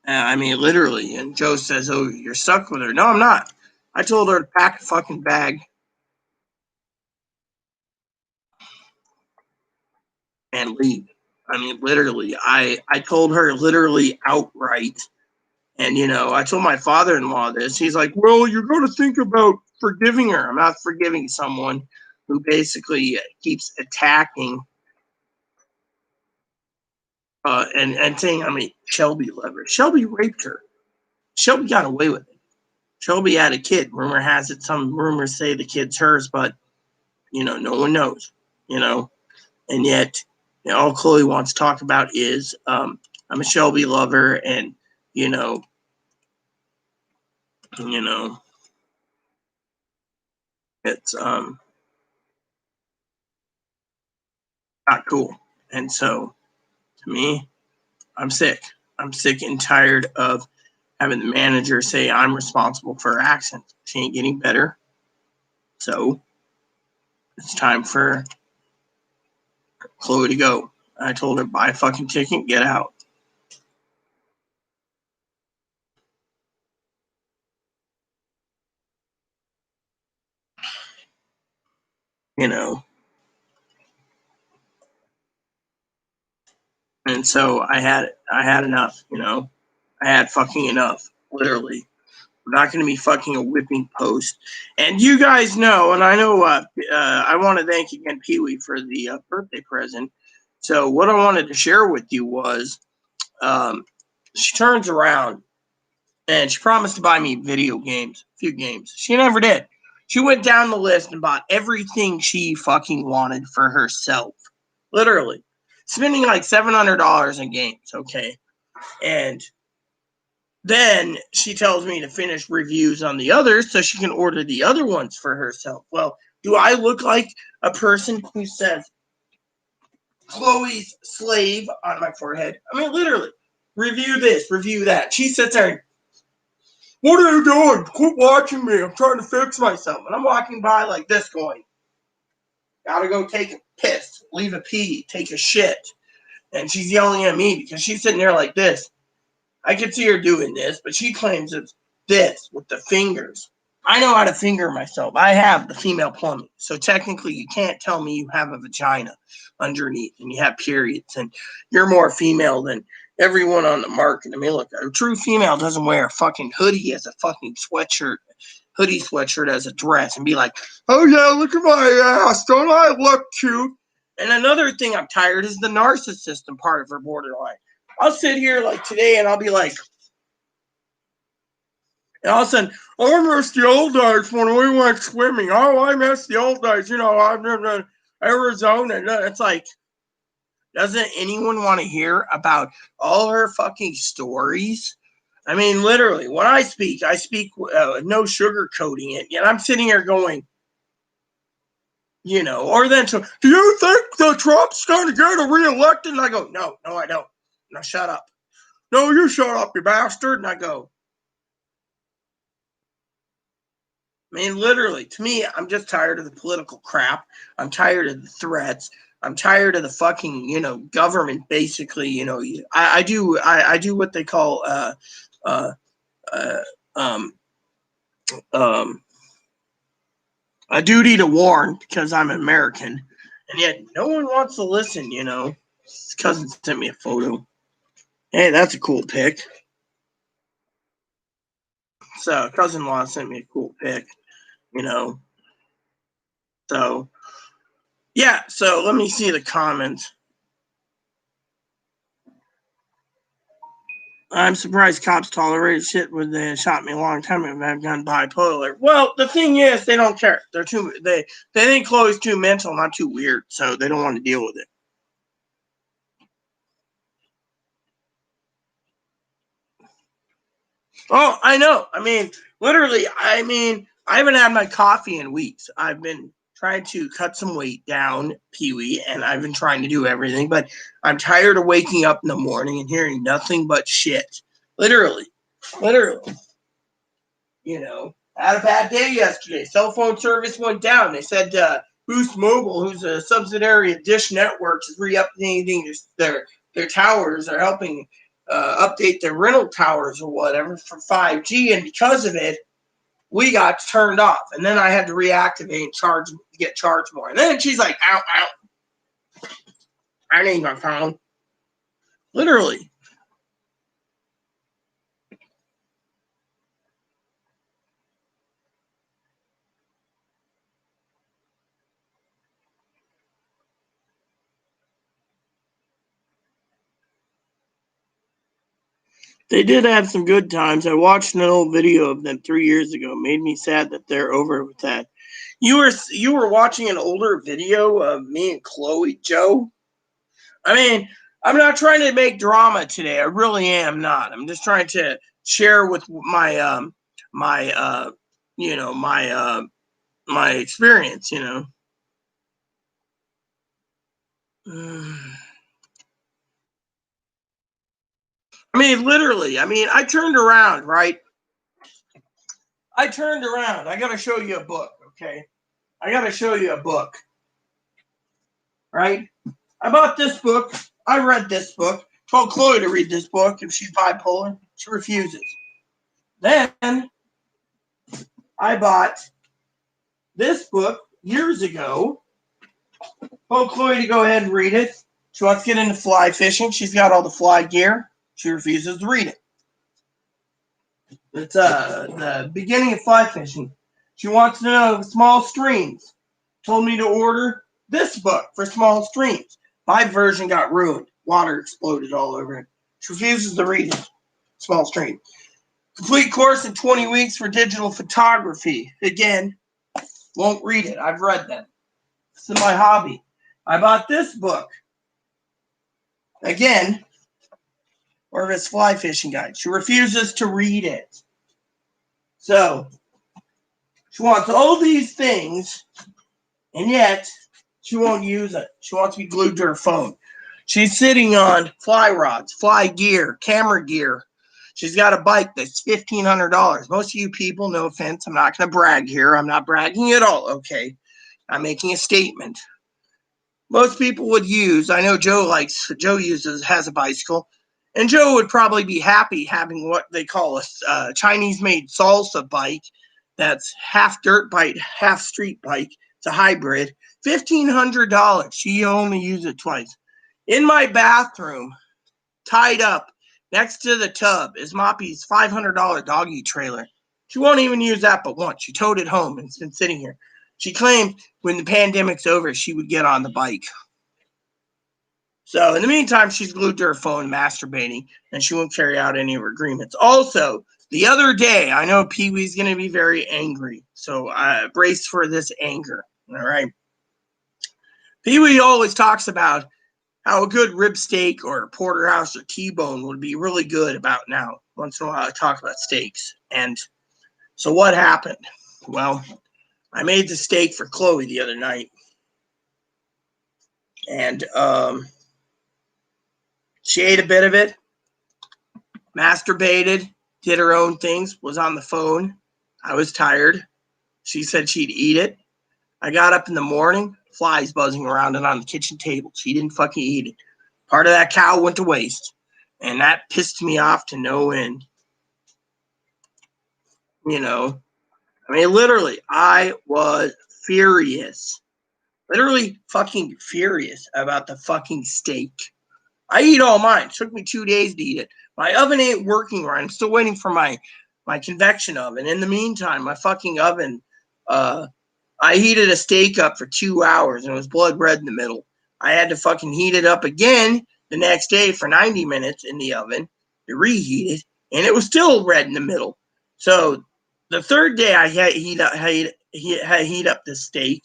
I mean, literally. And Joe says, oh, you're stuck with her. No, I'm not. I told her to pack a fucking bag and leave. I mean, literally. I told her literally outright. And, I told my father-in-law this. He's like, well, you're going to think about forgiving her. I'm not forgiving someone who basically keeps attacking and saying, I mean, Shelby loved her. Shelby raped her. Shelby got away with it. Shelby had a kid. Rumor has it, some rumors say the kid's hers, but, no one knows, And yet, all Chloe wants to talk about is, I'm a Shelby lover and, you know, it's not cool. And so, to me, I'm sick. I'm sick and tired of having the manager say I'm responsible for her actions. She ain't getting better. So it's time for Chloe to go. I told her, buy a fucking ticket, get out. You know. And so I had enough, you know. I had fucking enough, literally. I'm not going to be fucking a whipping post. And you guys know, and I know, I want to thank again Pee Wee for the birthday present. So what I wanted to share with you was, she turns around and she promised to buy me video games, a few games. She never did. She went down the list and bought everything she fucking wanted for herself, literally, spending like $700 in games. Okay, and then she tells me to finish reviews on the others so she can order the other ones for herself. Well, do I look like a person who says Chloe's slave on my forehead? I mean, literally, review this, review that. She sits there and, what are you doing? Quit watching me. I'm trying to fix myself. And I'm walking by like this going, gotta go take a piss, leave a pee, take a shit. And she's yelling at me because she's sitting there like this. I could see her doing this, but she claims it's this with the fingers. I know how to finger myself. I have the female plumbing. So technically, you can't tell me you have a vagina underneath and you have periods and you're more female than everyone on the market. I mean, look, a true female doesn't wear a fucking hoodie as a fucking sweatshirt, hoodie sweatshirt as a dress and be like, oh yeah, look at my ass. Don't I look cute? And another thing I'm tired is the narcissism part of her borderline. I'll sit here like today and I'll be like, and all of a sudden, oh, I miss the old days when we went swimming. Oh, I miss the old days. You know, I'm in Arizona. It's like, doesn't anyone want to hear about all her fucking stories? I mean, literally, when I speak no sugarcoating it. Yet I'm sitting here going, you know, or then so, do you think that Trump's going to get reelected? And I go, no, I don't. Now shut up. No, you shut up, you bastard. And I go, I mean, literally, to me, I'm just tired of the political crap. I'm tired of the threats. I'm tired of the fucking, you know, government. Basically, you know, I do what they call uh, uh, um, um, a duty to warn because I'm American, and yet no one wants to listen. You know, his cousin sent me a photo. Hey, that's a cool pic. So, cousin-in-law sent me a cool pic. You know, so yeah. So let me see the comments. I'm surprised cops tolerate shit when they shot me a long time ago. I've gone bipolar. Well, the thing is, they don't care. They think Chloe's too mental, not too weird, so they don't want to deal with it. Oh, I know. I mean, literally, I haven't had my coffee in weeks. I've been trying to cut some weight down, Pee Wee, and I've been trying to do everything, but I'm tired of waking up in the morning and hearing nothing but shit. Literally. Literally. You know, I had a bad day yesterday. Cell phone service went down. They said Boost Mobile, who's a subsidiary of Dish Networks, is re-updating their towers. They're helping update their rental towers or whatever for 5G, and because of it, we got turned off. And then I had to reactivate and get charged more. And then she's like, "Ow, ow, I need my phone." Literally. They did have some good times. I watched an old video of them 3 years ago. It made me sad that they're over with that. You were watching an older video of me and Chloe, Joe. I mean, I'm not trying to make drama today. I really am not. I'm just trying to share with my you know my experience. You know. I mean, literally. I mean, I turned around, right? I turned around. I got to show you a book, okay? I got to show you a book, right? I bought this book. I read this book. Told Chloe to read this book if she's bipolar. She refuses. Then I bought this book years ago. Told Chloe to go ahead and read it. She wants to get into fly fishing. She's got all the fly gear. She refuses to read it. It's the beginning of fly fishing. She wants to know small streams. Told me to order this book for small streams. My version got ruined. Water exploded all over it. She refuses to read it. Small stream. Complete course in 20 weeks for digital photography. Again, won't read it. I've read them. This is my hobby. I bought this book. Again, Orvis Fly Fishing Guide. She refuses to read it. So, she wants all these things, and yet she won't use it. She wants to be glued to her phone. She's sitting on fly rods, fly gear, camera gear. She's got a bike that's $1,500. Most of you people, no offense, I'm not going to brag here. I'm not bragging at all, okay? I'm making a statement. Most people would use, I know Joe has a bicycle, and Joe would probably be happy having what they call a Chinese-made salsa bike that's half dirt bike, half street bike. It's a hybrid. $1,500. She only used it twice. In my bathroom, tied up next to the tub, is Moppy's $500 doggy trailer. She won't even use that but once. She towed it home and it's been sitting here. She claimed when the pandemic's over, she would get on the bike. So in the meantime, she's glued to her phone masturbating, and she won't carry out any of her agreements. Also, the other day, I know Pee-wee's going to be very angry, so brace for this anger, all right? Pee-wee always talks about how a good rib steak or porterhouse or T-bone would be really good about now. Once in a while, I talk about steaks. And so what happened? Well, I made the steak for Chloe the other night. And she ate a bit of it, masturbated, did her own things, was on the phone. I was tired. She said she'd eat it. I got up in the morning, flies buzzing around it on the kitchen table. She didn't fucking eat it. Part of that cow went to waste. And that pissed me off to no end. You know, I mean, literally, I was furious. Literally fucking furious about the fucking steak. I eat all mine. It took me 2 days to eat it. My oven ain't working right. I'm still waiting for my convection oven. In the meantime, my fucking oven, I heated a steak up for 2 hours and it was blood red in the middle. I had to fucking heat it up again the next day for 90 minutes in the oven to reheat it, and it was still red in the middle. So the third day I had heat up the steak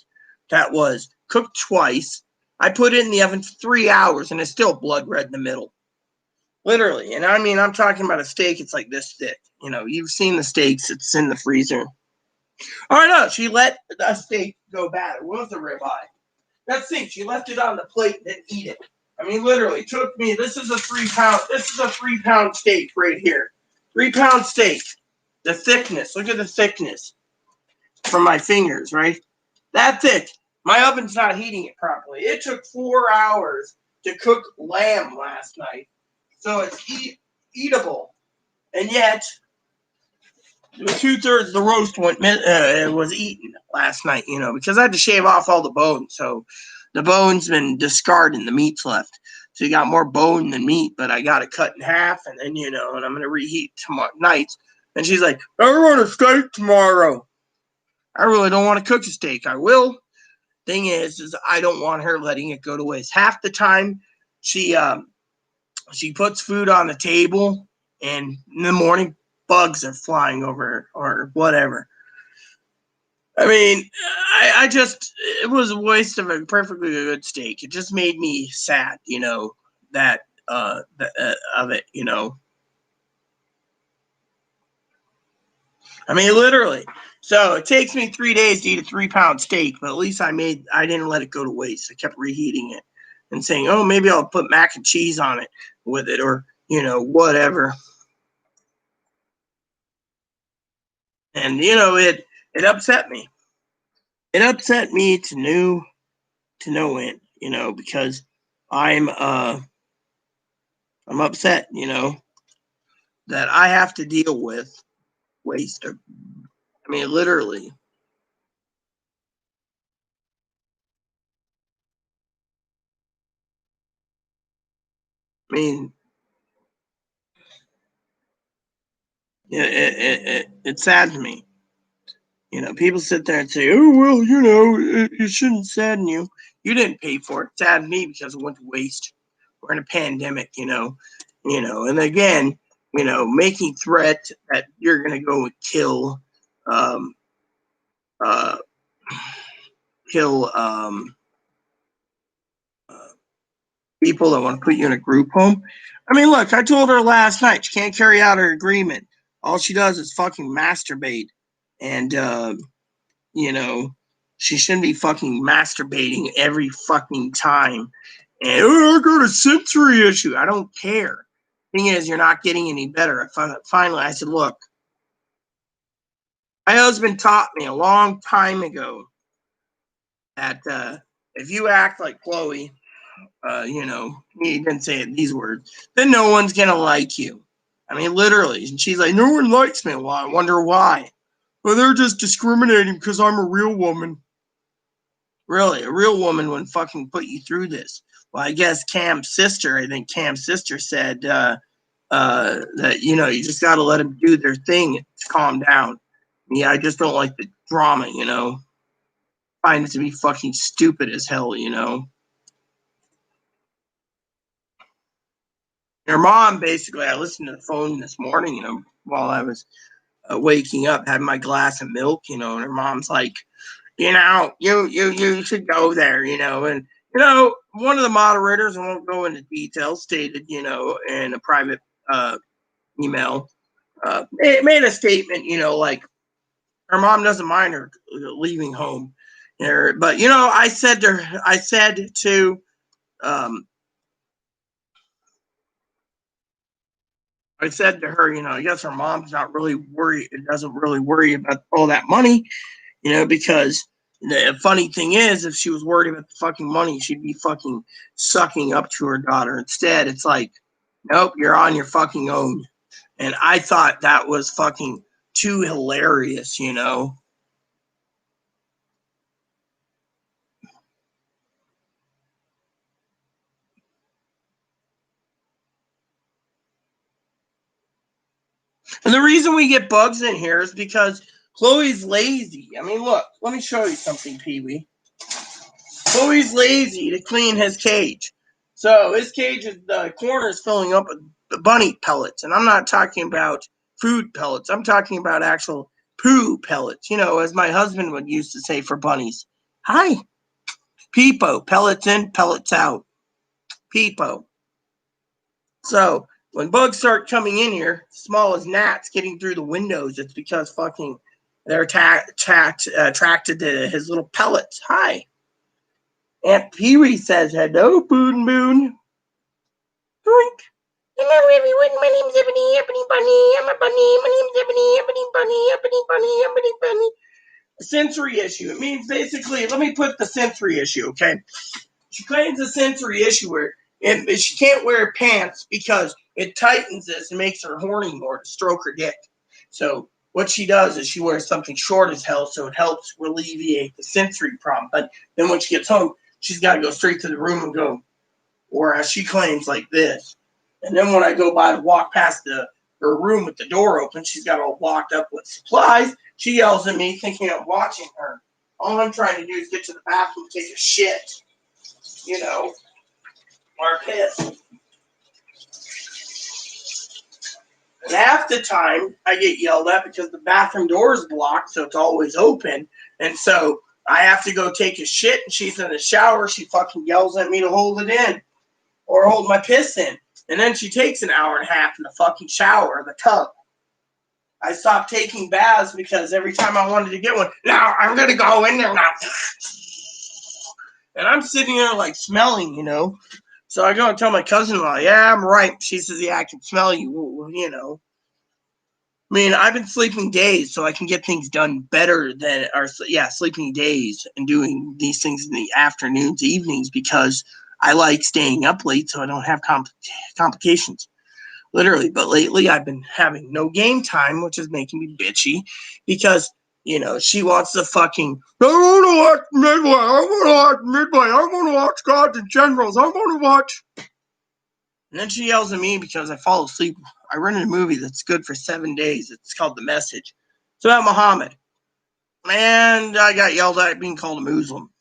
that was cooked twice. I put it in the oven for 3 hours and it's still blood red in the middle. Literally. And I mean, I'm talking about a steak. It's like this thick. You know, you've seen the steaks. It's in the freezer. Oh, no. She let a steak go bad. It was a ribeye. That's the thing. She left it on the plate and didn't eat it. I mean, literally, it took me, this is a 3-pound steak right here. 3-pound steak. The thickness. Look at the thickness from my fingers, right? That thick. My oven's not heating it properly. It took 4 hours to cook lamb last night. So it's eatable. And yet, 2/3 of the roast was eaten last night, you know, because I had to shave off all the bones. So the bone's been discarded and the meat's left. So you got more bone than meat, but I got it cut in half. And then, you know, and I'm going to reheat tomorrow night. And she's like, I want a steak tomorrow. I really don't want to cook a steak. I will. Thing is I don't want her letting it go to waste. Half the time she puts food on the table and in the morning bugs are flying over or whatever. I mean, I just, it was a waste of a perfectly good steak. It just made me sad, you know, that of it, you know. I mean, literally. So it takes me 3 days to eat a 3-pound steak, but at least I didn't let it go to waste. I kept reheating it and saying, oh, maybe I'll put mac and cheese on it with it, or whatever. And it upset me. It upset me to no end, because I'm upset, that I have to deal with waste. I mean, literally. I mean, it saddens me. People sit there and say, "Oh well, it shouldn't sadden you. You didn't pay for it. It saddened me because it went to waste. We're in a pandemic, And again, making threats that you're going to go and kill, um, uh, kill people that want to put you in a group home. I mean, look, I told her last night she can't carry out her agreement. All she does is fucking masturbate, and she shouldn't be fucking masturbating every fucking time. And I got a sensory issue. I don't care. Thing is, you're not getting any better. Finally, I said, look, my husband taught me a long time ago that if you act like Chloe, he didn't say it in these words, then no one's going to like you. I mean, literally. And she's like, no one likes me. Well, I wonder why. Well, they're just discriminating because I'm a real woman. Really, a real woman wouldn't fucking put you through this. Well, I guess Cam's sister said that, you just got to let them do their thing and calm down. Yeah, I just don't like the drama, Find it to be fucking stupid as hell, Her mom, basically, I listened to the phone this morning, while I was waking up, had my glass of milk, and her mom's like, you should go there, and one of the moderators, I won't go into details, stated, in a private email, it made a statement, like her mom doesn't mind her leaving home, but I said to I said to her, I guess her mom's not really worried, doesn't really worry about all that money, because the funny thing is, if she was worried about the fucking money, she'd be fucking sucking up to her daughter. Instead, it's like, nope, you're on your fucking own. And I thought that was fucking too hilarious, And the reason we get bugs in here is because Chloe's lazy. I mean, look, let me show you something, Pee-wee. Chloe's lazy to clean his cage. So his cage is the corner is filling up with bunny pellets. And I'm not talking about food pellets. I'm talking about actual poo pellets, as my husband would used to say for bunnies. Hi. Peepo. Pellets in, pellets out. Peepo. So when bugs start coming in here, small as gnats getting through the windows, it's because fucking they're attracted to his little pellets. Hi. Aunt Pee-wee says, hello, Boon Boon. Drink. Hello, everyone. My name's Ebony Bunny. I'm a bunny. My name's Ebony Bunny. A sensory issue. It means basically, let me put the sensory issue, okay? She claims a sensory issue where she can't wear pants because it tightens this and makes her horny more to stroke her dick. So what she does is she wears something short as hell, so it helps alleviate the sensory problem. But then when she gets home, she's got to go straight to the room and go, or as she claims, like this. And then when I go by to walk past her room with the door open, she's got all blocked up with supplies. She yells at me thinking I'm watching her. All I'm trying to do is get to the bathroom, take a shit, or piss. And half the time I get yelled at because the bathroom door is blocked, so it's always open. And so I have to go take a shit, and she's in the shower. She fucking yells at me to hold it in or hold my piss in. And then she takes an hour and a half in the fucking shower, the tub. I stopped taking baths because every time I wanted to get one, now I'm going to go in there now. And I'm sitting there like smelling, So I go and tell my cousin-in-law, yeah, I'm right. She says, yeah, I can smell you, you know. I mean, I've been sleeping days so I can get things done better than, or yeah, sleeping days and doing these things in the afternoons, evenings, because I like staying up late so I don't have complications. Literally. But lately I've been having no game time, which is making me bitchy because, you know, she wants to fucking, I want to watch Midway, I want to watch Midway, I want to watch Gods and Generals, I want to watch. And then she yells at me because I fall asleep. I rented a movie that's good for 7 days. It's called The Message. It's about Muhammad. And I got yelled at being called a Muslim.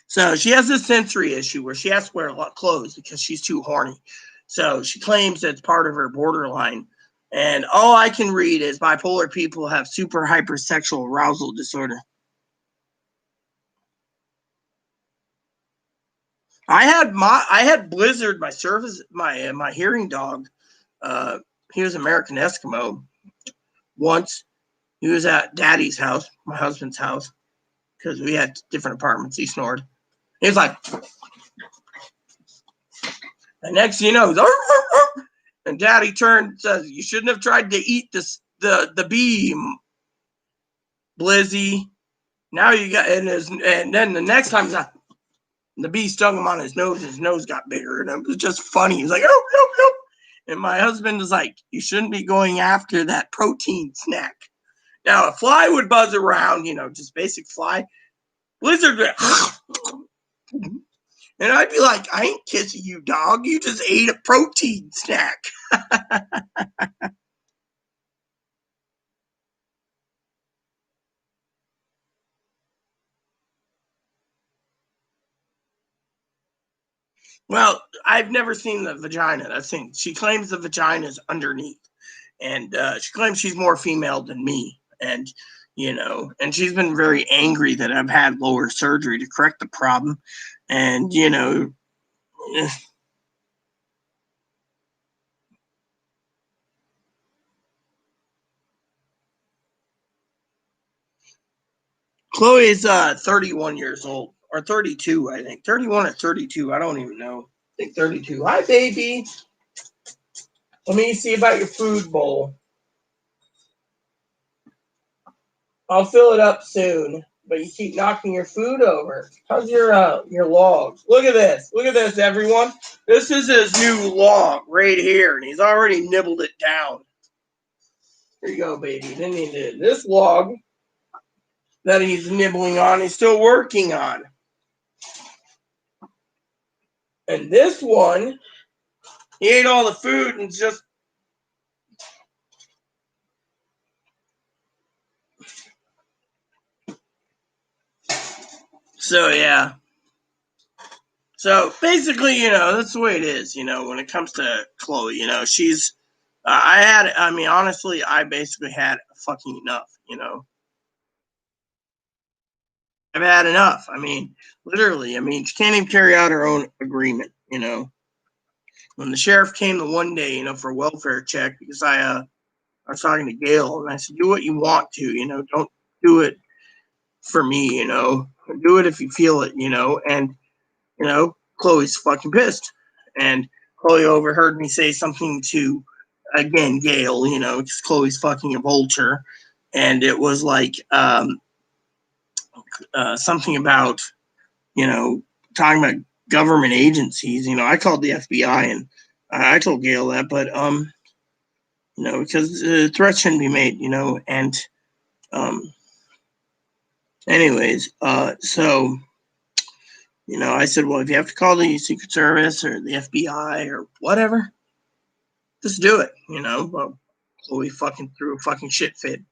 So she has this sensory issue where she has to wear a lot of clothes because she's too horny. So she claims it's part of her borderline. And all I can read is bipolar people have super hypersexual arousal disorder. I had Blizzard, my hearing dog. He was American Eskimo. Once he was at Daddy's house, my husband's house, because we had different apartments. He snored. He was like, and next thing you know, and Daddy turned and says, "You shouldn't have tried to eat the bee, Blizzy. Now you got," and then the next time the bee stung him on his nose got bigger, and it was just funny. He was like, "Oh, no, no." And my husband was like, "You shouldn't be going after that protein snack." Now, a fly would buzz around, you know, just basic fly. Blizzard would, and I'd be like, "I ain't kissing you, dog. You just ate a protein snack." Well, I've never seen the vagina. That's thing. She claims the vagina is underneath, and she claims she's more female than me. And you know, and she's been very angry that I've had lower surgery to correct the problem. And you know, Chloe is 31 years old or 32, I think. 31 or 32. I don't even know. I think 32. Hi, baby. Let me see about your food bowl. I'll fill it up soon, but you keep knocking your food over. How's your log? Look at this. Look at this, everyone. This is his new log right here, and he's already nibbled it down. Here you go, baby. Then he did this log that he's nibbling on. He's still working on, and this one, he ate all the food and just. So yeah. So basically, you know, that's the way it is. You know, when it comes to Chloe, you know, she's. I mean, honestly, I basically had fucking enough. You know, I've had enough. I mean, literally. I mean, she can't even carry out her own agreement. You know, when the sheriff came the one day, you know, for a welfare check, because I was talking to Gail, and I said, do what you want to. You know, don't do it for me. You know, do it if you feel it. You know, and you know, Chloe's fucking pissed. And Chloe overheard me say something to, again, Gail, you know, because Chloe's fucking a vulture. And it was like something about, you know, talking about government agencies. You know, I called the FBI and I told Gail that, but, you know, because threats shouldn't be made, you know, and, anyways, so you know, I said, well, if you have to call the Secret Service or the FBI or whatever, just do it. You know, well, Chloe fucking threw a fucking shit fit,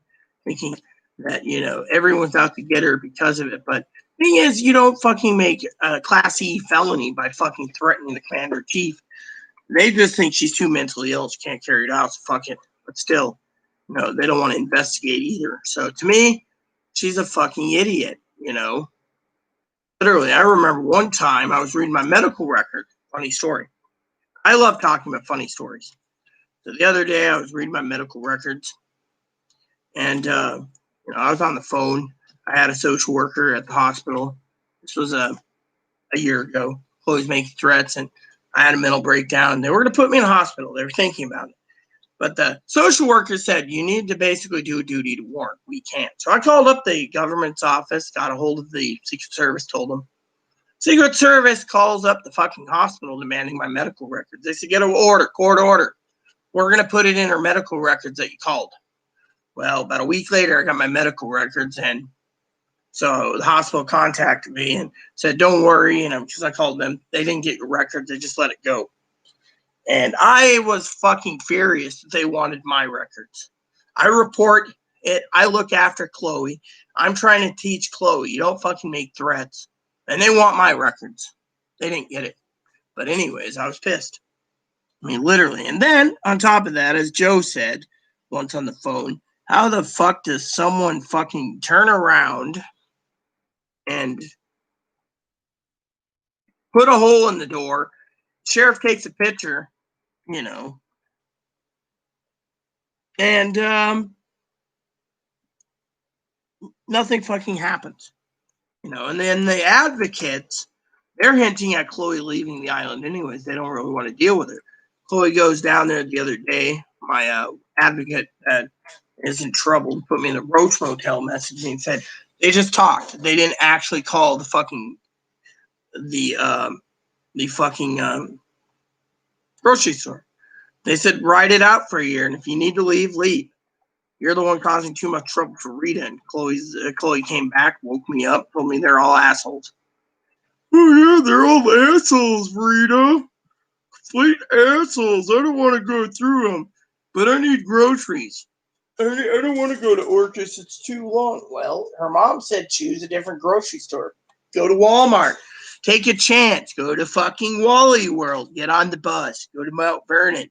thinking that, you know, everyone's out to get her because of it. But thing is, you don't fucking make a Class E felony by fucking threatening the commander in chief. They just think she's too mentally ill. She can't carry it out. So fuck it. But still, you know, they don't want to investigate either. So to me, she's a fucking idiot, you know. Literally, I remember one time I was reading my medical record. Funny story. I love talking about funny stories. So the other day I was reading my medical records, and you know, I was on the phone. I had a social worker at the hospital. This was a year ago, Chloe's making threats, and I had a mental breakdown. They were going to put me in a hospital. They were thinking about it. But the social worker said, you need to basically do a duty to warn. We can't. So I called up the government's office, got a hold of the Secret Service, told them. Secret Service calls up the fucking hospital demanding my medical records. They said, get an order, court order. We're going to put it in our medical records that you called. Well, about a week later, I got my medical records, and so the hospital contacted me and said, don't worry, because I called them. They didn't get your records. They just let it go. And I was fucking furious that they wanted my records. I report it. I look after Chloe. I'm trying to teach Chloe, you don't fucking make threats. And they want my records. They didn't get it. But anyways, I was pissed. I mean, literally. And then, on top of that, as Joe said once on the phone, how the fuck does someone fucking turn around and put a hole in the door? Sheriff takes a picture, and nothing fucking happens. And then the advocates, they're hinting at Chloe leaving the island anyways. They don't really want to deal with her. Chloe goes down there the other day. My advocate is in trouble, put me in the Roach Motel messaging and said they just talked. They didn't actually call the fucking grocery store. They said write it out for a year, and if you need to leave, leave. You're the one causing too much trouble for Rita. And Chloe came back, woke me up, told me they're all assholes. Oh yeah, they're all assholes, Rita. Complete assholes. I don't want to go through them, but I need groceries. I don't want to go to Orcas. It's too long. Well, her mom said choose a different grocery store. Go to Walmart. Take a chance. Go to fucking Wally World. Get on the bus. Go to Mount Vernon.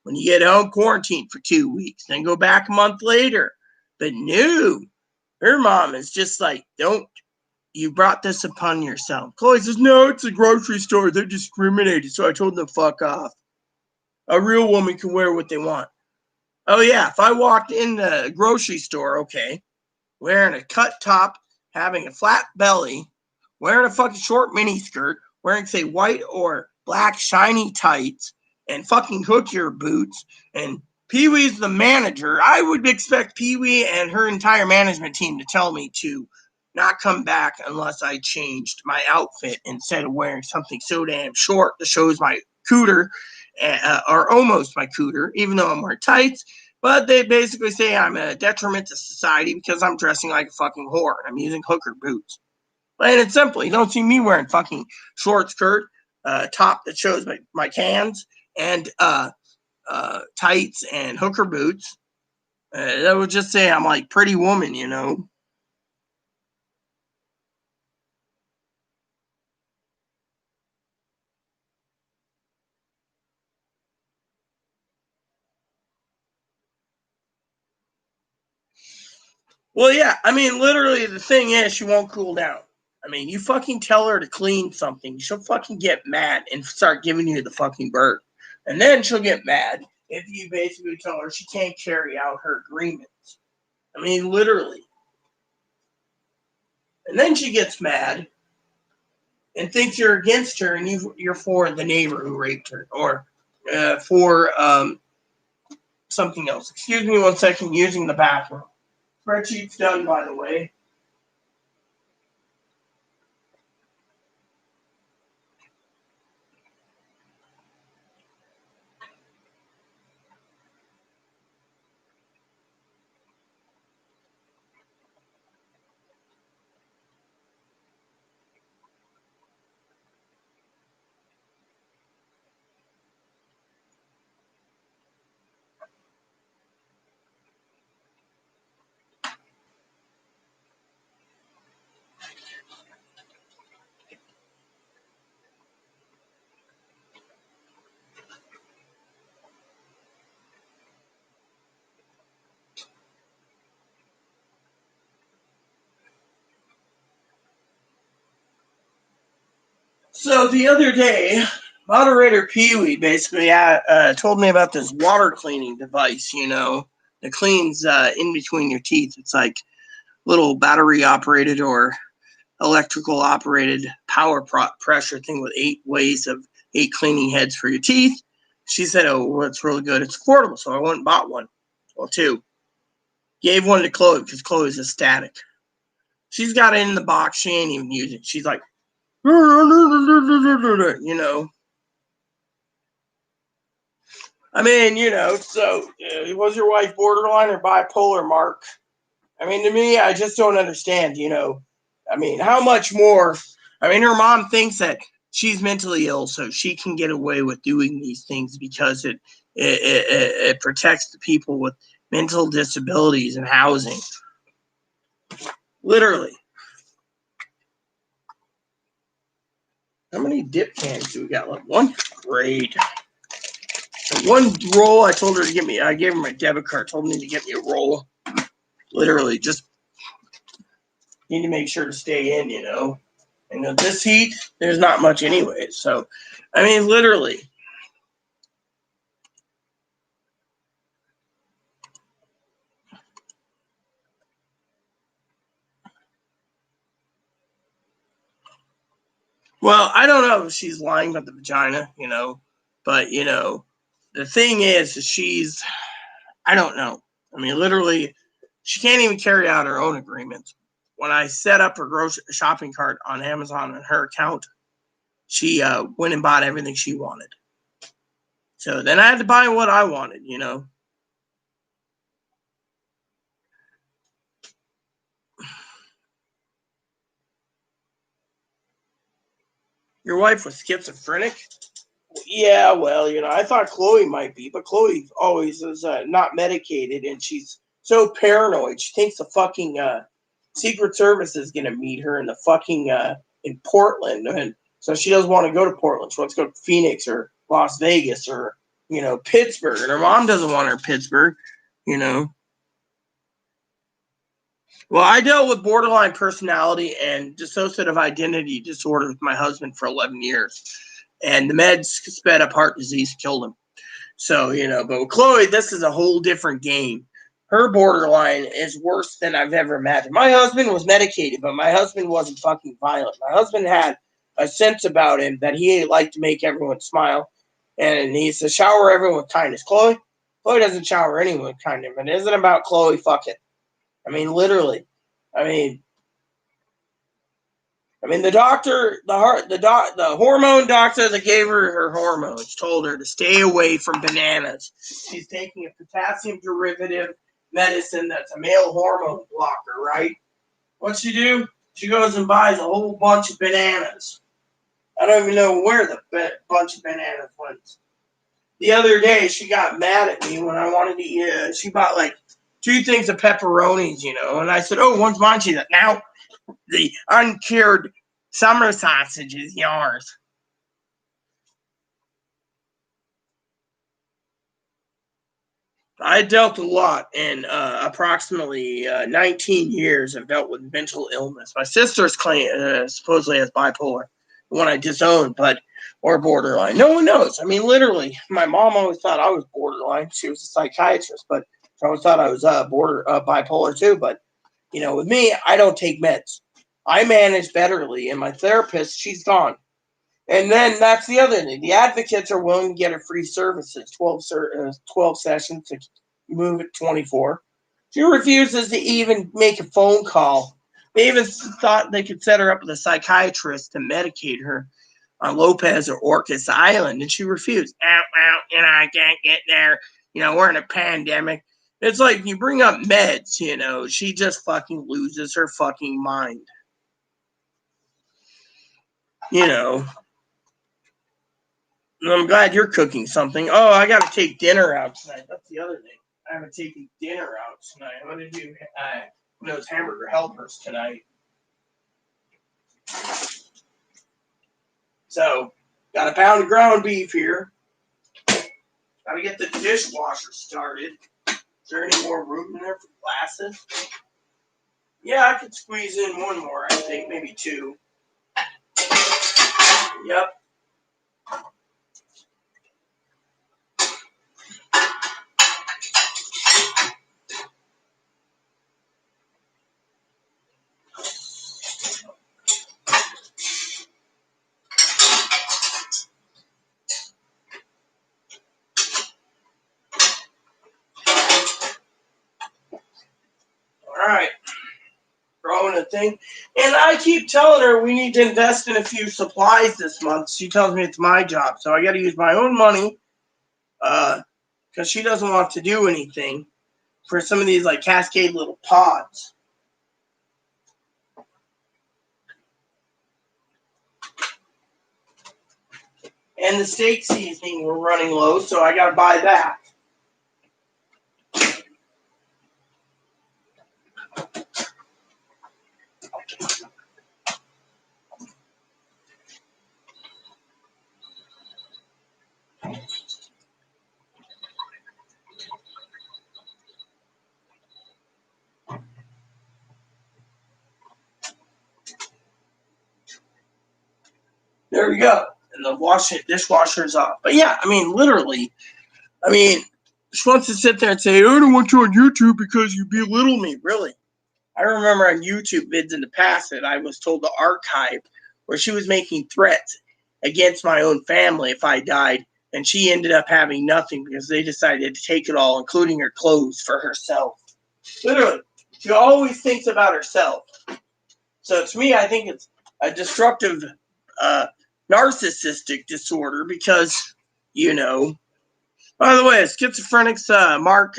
When you get home, quarantine for 2 weeks. Then go back a month later. But no. Her mom is just like, don't. You brought this upon yourself. Chloe says, no, it's a grocery store. They're discriminated. So I told them to fuck off. A real woman can wear what they want. Oh, yeah. If I walked in the grocery store, okay, wearing a cut top, having a flat belly, wearing a fucking short mini skirt, wearing, say, white or black shiny tights, and fucking hooker boots, and Pee-wee's the manager, I would expect Pee-wee and her entire management team to tell me to not come back unless I changed my outfit instead of wearing something so damn short that shows my cooter, or almost my cooter, even though I'm wearing tights. But they basically say I'm a detriment to society because I'm dressing like a fucking whore. I'm using hooker boots. Plain and simple. You don't see me wearing fucking short skirt, top that shows my cans, and tights and hooker boots. That would just say I'm like Pretty Woman, Well, yeah. I mean, literally, the thing is, she won't cool down. I mean, you fucking tell her to clean something, she'll fucking get mad and start giving you the fucking bird. And then she'll get mad if you basically tell her she can't carry out her agreements. I mean, literally. And then she gets mad and thinks you're against her and you're for the neighbor who raped her, or for something else. Excuse me 1 second, using the bathroom. Spreadsheet's done, by the way. So the other day, moderator Pee-wee basically told me about this water cleaning device, that cleans in between your teeth. It's like little battery operated or electrical operated power pressure thing with 8 cleaning heads for your teeth. She said, oh, well, it's really good. It's affordable. So I went and bought one. Well, 2. Gave one to Chloe because Chloe's ecstatic. She's got it in the box. She ain't even using it. She's like, you know. I mean, you know, so was your wife borderline or bipolar, Mark? I mean, to me, I just don't understand, you know. I mean, how much more? I mean, her mom thinks that she's mentally ill, so she can get away with doing these things because it protects the people with mental disabilities and housing. Literally. How many dip cans do we got left? 1? Great. One roll, I told her to give me, I gave her my debit card, told me to get me a roll. Literally, just need to make sure to stay in, you know. And with this heat, there's not much anyway. So, I mean, literally. Well, I don't know if she's lying about the vagina, you know. But, you know, the thing is she's, I don't know. I mean, literally, she can't even carry out her own agreements. When I set up her grocery shopping cart on Amazon on her account, she went and bought everything she wanted. So then I had to buy what I wanted, you know. Your wife was schizophrenic? Yeah, well, you know, I thought Chloe might be, but Chloe always is not medicated, and she's so paranoid. She thinks the fucking Secret Service is gonna meet her in the fucking in Portland, and so she doesn't want to go to Portland. She wants to go to Phoenix or Las Vegas or, you know, Pittsburgh, and her mom doesn't want her in Pittsburgh, you know. Well, I dealt with borderline personality and dissociative identity disorder with my husband for 11 years. And the meds sped up heart disease, killed him. So, you know, but with Chloe, this is a whole different game. Her borderline is worse than I've ever imagined. My husband was medicated, but my husband wasn't fucking violent. My husband had a sense about him that he liked to make everyone smile. And he used to shower everyone with kindness. Chloe doesn't shower anyone with kindness. It isn't about Chloe, fuck it. I mean, literally. I mean, the doctor, the hormone doctor that gave her hormones told her to stay away from bananas. She's taking a potassium derivative medicine that's a male hormone blocker, right? What's she do? She goes and buys a whole bunch of bananas. I don't even know where the bunch of bananas went. The other day, she got mad at me when I wanted to eat. She bought like 2 things of pepperonis, you know, and I said, "Oh, one's mine." She's like, "Now the uncured summer sausage is yours." I dealt a lot in approximately 19 years. I've dealt with mental illness. My sister's supposedly has bipolar, the one I disowned, or borderline. No one knows. I mean, literally, my mom always thought I was borderline. She was a psychiatrist, but she always thought I was bipolar too. But, you know, with me, I don't take meds. I manage betterly, and my therapist, she's gone. And then that's the other thing. The advocates are willing to get her free services, 12 sessions to move it 24. She refuses to even make a phone call. They even thought they could set her up with a psychiatrist to medicate her on Lopez or Orcas Island, and she refused. You know, I can't get there. You know, we're in a pandemic. It's like you bring up meds, you know, she just fucking loses her fucking mind. You know. I'm glad you're cooking something. Oh, I got to take dinner out tonight. That's the other thing. I haven't taken dinner out tonight. I'm going to do those hamburger helpers tonight. So, got a pound of ground beef here. Got to get the dishwasher started. Is there any more room in there for glasses? Yeah, I could squeeze in one more, I think. Maybe 2. Yep. right. Growing a thing. And I keep telling her we need to invest in a few supplies this month. She tells me it's my job. So I got to use my own money because she doesn't want to do anything for some of these like Cascade little pods. And the steak seasoning we're running low, so I got to buy that. There we go. And the dishwasher's off. But yeah, I mean, literally, she wants to sit there and say, I don't want you on YouTube because you belittle me. Really? I remember on YouTube vids in the past that I was told to archive where she was making threats against my own family if I died. And she ended up having nothing because they decided to take it all, including her clothes, for herself. Literally. She always thinks about herself. So to me, I think it's a destructive narcissistic disorder because, by the way, schizophrenics mark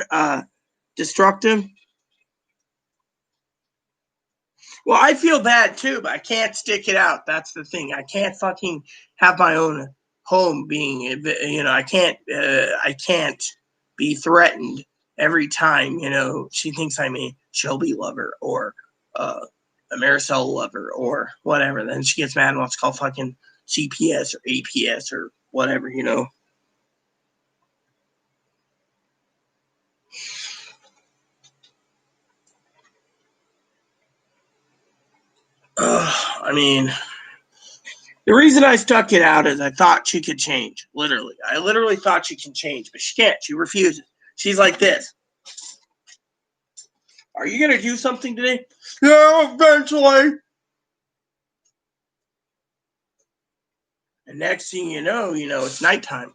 destructive. Well, I feel bad too, but I can't stick it out. That's the thing. I can't fucking have my own home being, I can't be threatened every time, she thinks I'm a Shelby lover or a Marisol lover or whatever. Then she gets mad and wants to call fucking CPS or APS or whatever, the reason I stuck it out is I thought she could change. Literally. I literally thought she can change, but she can't. She refuses. She's like this. Are you going to do something today? Yeah, eventually. And next thing you know, it's nighttime.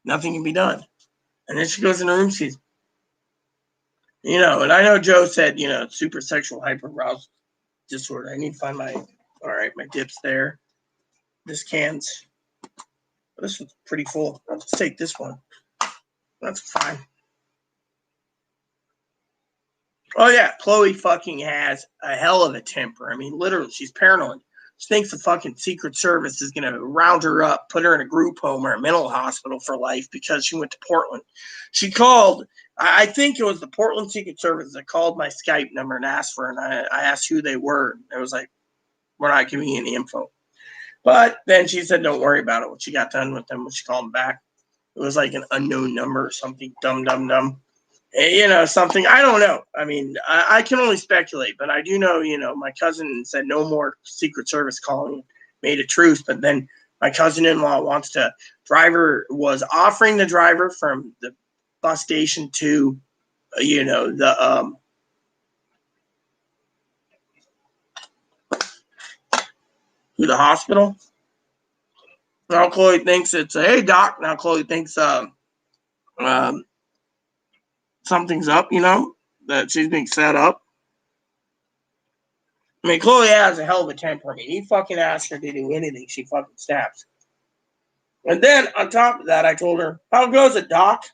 Nothing can be done. And then she goes in her room, and I know Joe said, super sexual hyperarousal disorder. I need to find my dip's there. This one's pretty full. I'll just take this one. That's fine. Oh yeah, Chloe fucking has a hell of a temper. I mean, literally, she's paranoid. She thinks the fucking Secret Service is going to round her up, put her in a group home or a mental hospital for life because she went to Portland. She called, I think it was the Portland Secret Service that called my Skype number and asked for it. And I asked who they were. It was like, we're not giving you any info. But then she said, don't worry about it. When she got done with them, when she called them back, it was like an unknown number or something, dumb. Something, I don't know. I mean, I can only speculate, but I do know, my cousin said no more Secret Service calling, made a truce. But then my cousin-in-law was offering the driver from the bus station to, to the hospital. Now Chloe thinks it's hey doc. Now Chloe thinks something's up, that she's being set up. I mean, Chloe has a hell of a temper. I mean, he fucking asks her to do anything, she fucking snaps. And then on top of that, I told her, how goes it, doc?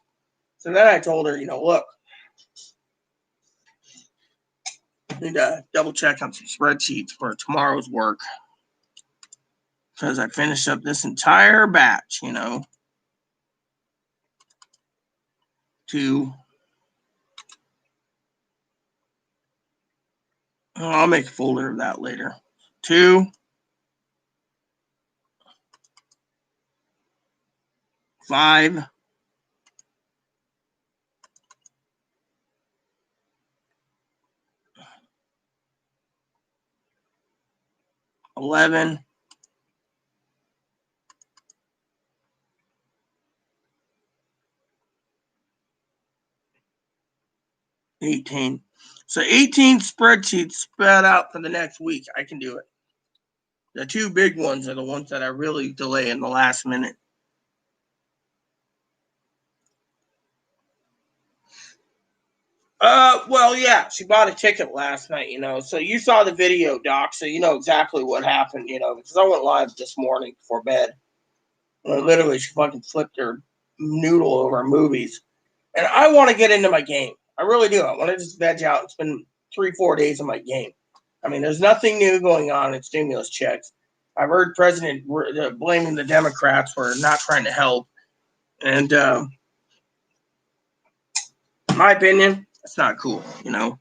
So then I told her, look, I need to double check on some spreadsheets for tomorrow's work. Because I finished up this entire batch, I'll make a folder of that later. 2, 5, 11, 18. So 18 spreadsheets spread out for the next week. I can do it. The 2 big ones are the ones that I really delay in the last minute. Well, yeah, she bought a ticket last night, you know. So you saw the video, Doc, so you know exactly what happened, you know, because I went live this morning before bed. Literally, she fucking flipped her noodle over movies. And I want to get into my game. I really do. I want to just veg out. It's been 3-4 days of my game. I mean, there's nothing new going on in stimulus checks. I've heard President blaming the Democrats for not trying to help. And in my opinion, that's not cool, you know.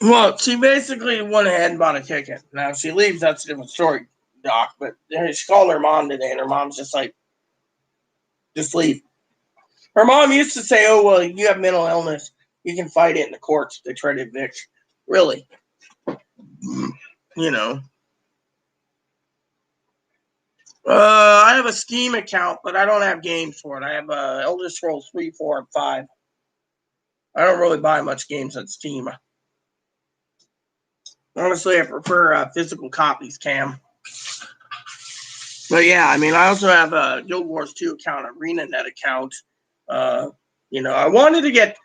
Well, she basically went ahead and bought a ticket. Now, if she leaves, that's a different story, Doc. But she called her mom today, and her mom's just like, just leave. Her mom used to say, oh, well, you have mental illness. You can fight it in the courts if they try to evict. Really? You know. I have a Steam account, but I don't have games for it. I have Elder Scrolls 3, 4, and 5. I don't really buy much games on Steam. Honestly, I prefer physical copies, Cam. But yeah, I mean, I also have a Guild Wars 2 account, ArenaNet account. You know, I wanted to get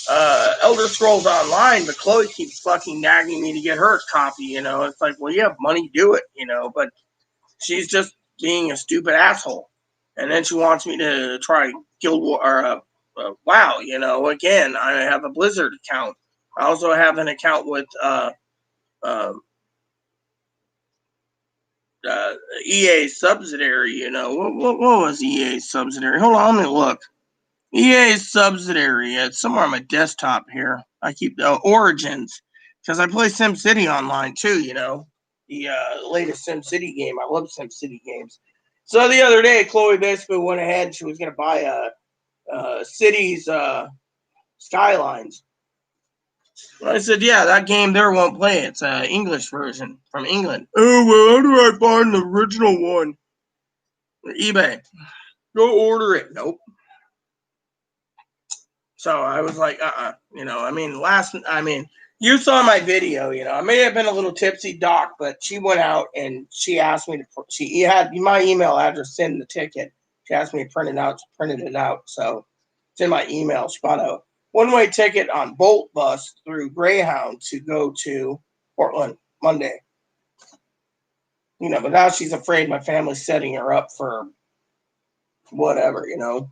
Elder Scrolls Online, but Chloe keeps fucking nagging me to get her a copy. You know, it's like, well, you have money, do it. You know, but she's just being a stupid asshole. And then she wants me to try Guild War or WoW. You know, again, I have a Blizzard account. I also have an account with EA subsidiary. You know, what was EA subsidiary? Hold on, let me look. EA subsidiary. It's somewhere on my desktop here. I keep Origins because I play SimCity online too. You know, the latest SimCity game. I love SimCity games. So the other day, Chloe basically went ahead and she was going to buy Cities Skylines. I said, yeah, that game there won't play. It's an English version from England. Oh, well, how do I find the original one? eBay. Go order it. Nope. So I was like, you know, I mean, you saw my video, you know, I may have been a little tipsy, Doc, but she went out and she asked me she had my email address in the ticket. She asked me to print it out, printed it out. So it's in my email. She bought a one-way ticket on Bolt bus through Greyhound to go to Portland Monday. You know, but now she's afraid my family's setting her up for whatever, you know.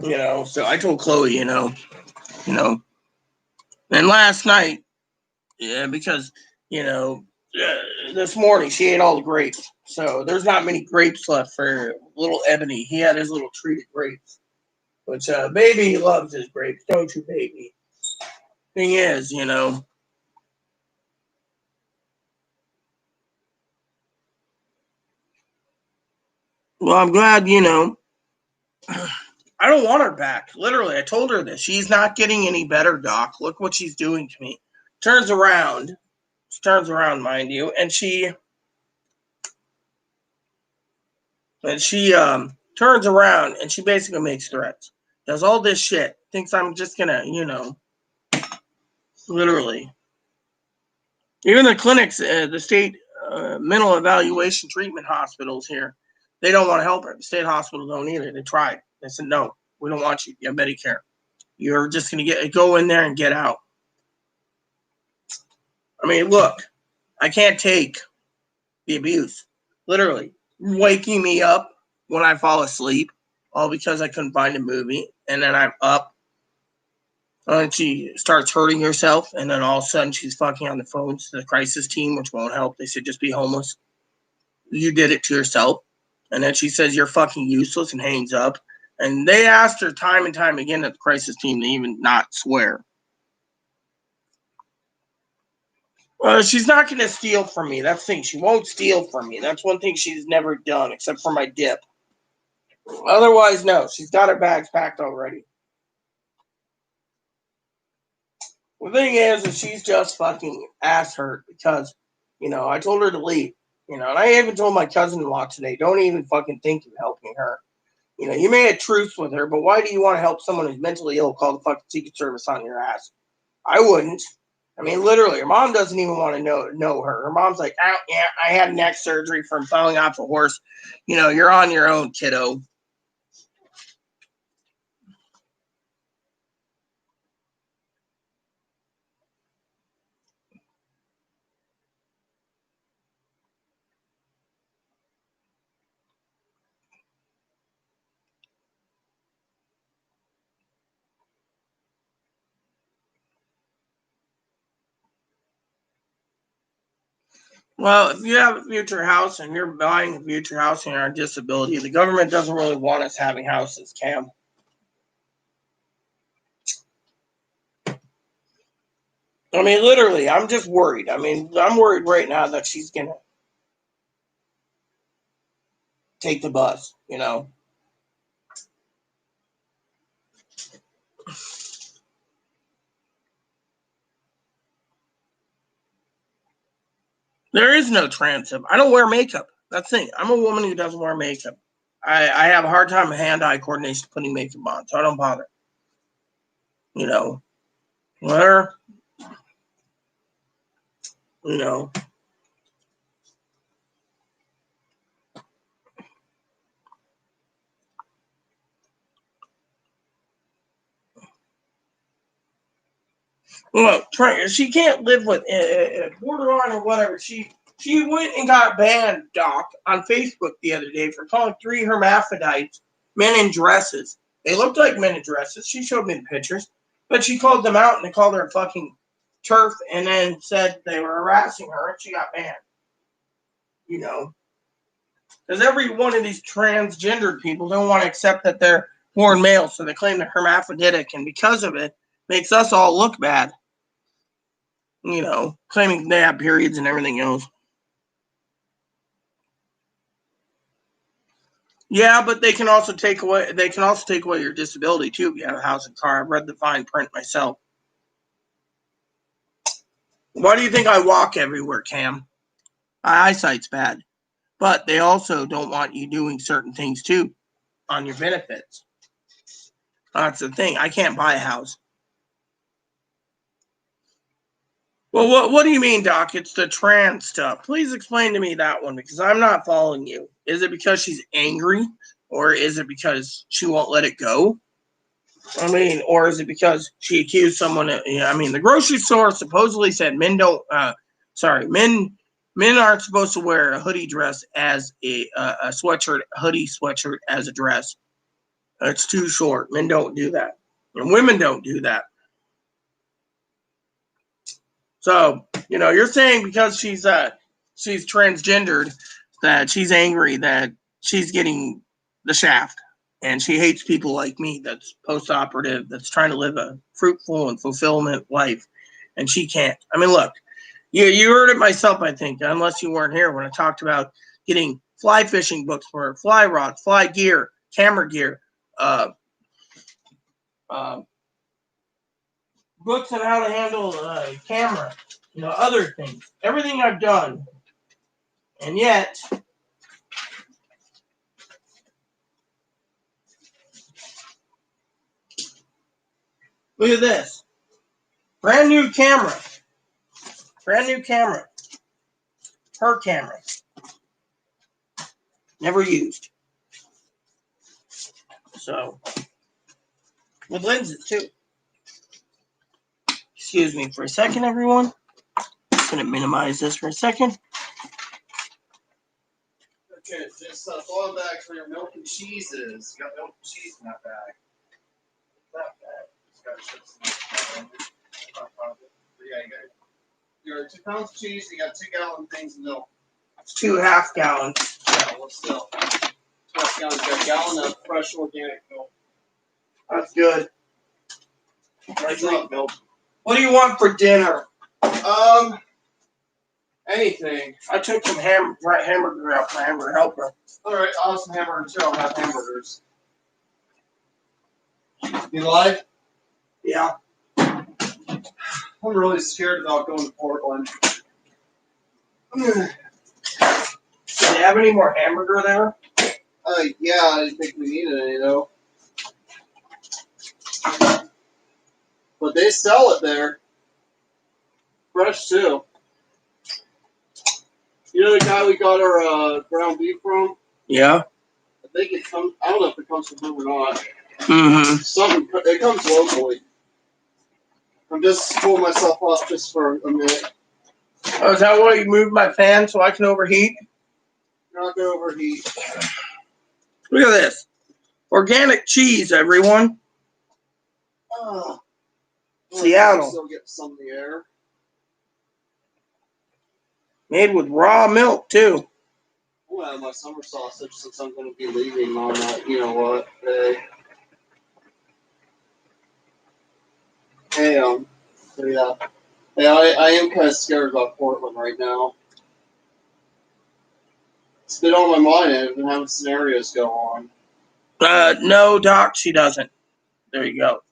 You know, so I told Chloe, you know, and last night, yeah, because you know, this morning she ate all the grapes, so there's not many grapes left for little Ebony. He had his little treat of grapes, which baby loves his grapes, don't you, baby? Thing is, you know, well, I'm glad, you know. I don't want her back. Literally, I told her this. She's not getting any better, Doc. Look what she's doing to me. Turns around, mind you, and she turns around and she basically makes threats. Does all this shit. Thinks I'm just gonna, you know, literally. Even the clinics, the state mental evaluation treatment hospitals here, they don't want to help her. The state hospitals don't either. They tried. They said, no, we don't want you. You have Medicare. You're just gonna go in there and get out. I mean, look, I can't take the abuse. Literally, waking me up when I fall asleep, all because I couldn't find a movie, and then I'm up, and she starts hurting herself, and then all of a sudden she's fucking on the phone to the crisis team, which won't help. They said just be homeless. You did it to yourself, and then she says you're fucking useless and hangs up. And they asked her time and time again at the crisis team to even not swear. She's not going to steal from me. That's the thing. She won't steal from me. That's one thing she's never done, except for my dip. Otherwise, no. She's got her bags packed already. The thing is she's just fucking ass hurt because, you know, I told her to leave. You know, and I even told my cousin-in-law today, don't even fucking think of helping her. You know, you may have truce with her, but why do you want to help someone who's mentally ill call the fucking Secret Service on your ass? I wouldn't. I mean, literally, her mom doesn't even want to know her. Her mom's like, oh, yeah, I had neck surgery from falling off a horse. You know, you're on your own, kiddo. Well, if you have a future house and you're buying a future house and you're on disability, the government doesn't really want us having houses, Cam. I mean, literally, I'm just worried. I mean, I'm worried right now that she's going to take the bus, you know. There is no transit. I don't wear makeup. That's the thing. I'm a woman who doesn't wear makeup. I have a hard time with hand-eye coordination putting makeup on, so I don't bother. You know, where, you know. Well, she can't live with borderline or whatever. She went and got banned, Doc, on Facebook the other day for calling 3 hermaphrodites men in dresses. They looked like men in dresses. She showed me the pictures, but she called them out and they called her a fucking turf, and then said they were harassing her, and she got banned. You know, because every one of these transgendered people don't want to accept that they're born male, so they claim they're hermaphroditic, and because of it, makes us all look bad. You know, claiming they have periods and everything else. Yeah, but they can also take away your disability too if you have a house and car. I've read the fine print myself. Why do you think I walk everywhere, Cam? My eyesight's bad. But they also don't want you doing certain things too on your benefits. That's the thing. I can't buy a house. Well, what do you mean, Doc? It's the trans stuff. Please explain to me that one because I'm not following you. Is it because she's angry, or is it because she won't let it go? I mean, or is it because she accused someone? I mean, the grocery store supposedly said men don't. Men aren't supposed to wear a hoodie dress as a hoodie sweatshirt as a dress. It's too short. Men don't do that, and women don't do that. So, you know, you're saying because she's transgendered that she's angry that she's getting the shaft and she hates people like me that's post-operative, that's trying to live a fruitful and fulfillment life, and she can't. I mean, look, you heard it myself, I think, unless you weren't here when I talked about getting fly fishing books for her, fly rods, fly gear, camera gear, uh, uh, books on how to handle camera, you know, other things. Everything I've done. And yet, look at this. Brand new camera. Brand new camera. Her camera. Never used. So, with lenses too. Excuse me for a second, everyone. Just going to minimize this for a second. Okay, just throw bags for your milk and cheeses. You got milk and cheese in that bag. That bag. Just got chips in that bag. Yeah, you got 2 pounds of cheese, you got 2 gallon things of milk. It's 2 half gallons. Yeah, well, still. 2 half gallons, you got a gallon of fresh organic milk. That's good. I drink milk. What do you want for dinner? Anything. I took some hamburger out my hamburger helper. Alright, I'll have some hamburgers too. I'll have hamburgers. You live? Yeah. I'm really scared about going to Portland. Do they have any more hamburger there? Yeah, I didn't think we needed any though. But they sell it there. fresh too. You know the guy we got our ground beef from? Yeah. I think it comes. I don't know if it comes from him or not. Mm-hmm. It comes locally. I'm just pulling myself off just for a minute. Oh, is that why you moved my fan so I can overheat? Not gonna overheat. Look at this. Organic cheese, everyone. Seattle. Still get some in the air. Made with raw milk, too. I'll have my summer sausage since I'm going to be leaving on you know what day. Hey, so yeah. Yeah, I am kind of scared about Portland right now. It's been on my mind. I've been having scenarios go on. No, Doc, she doesn't. There you go.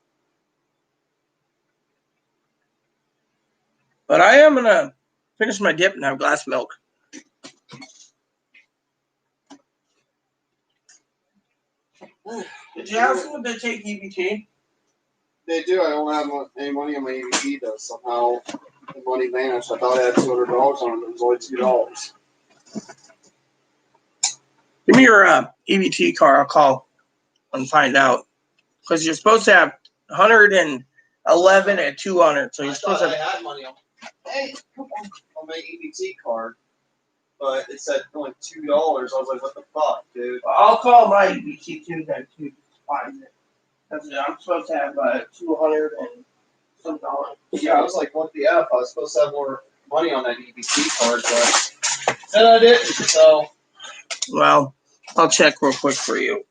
But I am going to finish my dip and have a glass of milk. Did you ask them if they take EBT? They do. I don't have any money on my EBT though. Somehow the money vanished. I thought I had $200 on it. It was only $2. Give me your EBT card. I'll call and find out. Because you're supposed to have 111 and 200. So you're supposed to have. I had money on. Hey, come on my EBT card, but it said only $2. I was like, what the fuck, dude? I'll call my EBT too then too. Find it. That's it. I'm supposed to have 200 and some dollars. Yeah, I was like, what the F? I was supposed to have more money on that EBT card, but then I didn't, so. Well, I'll check real quick for you.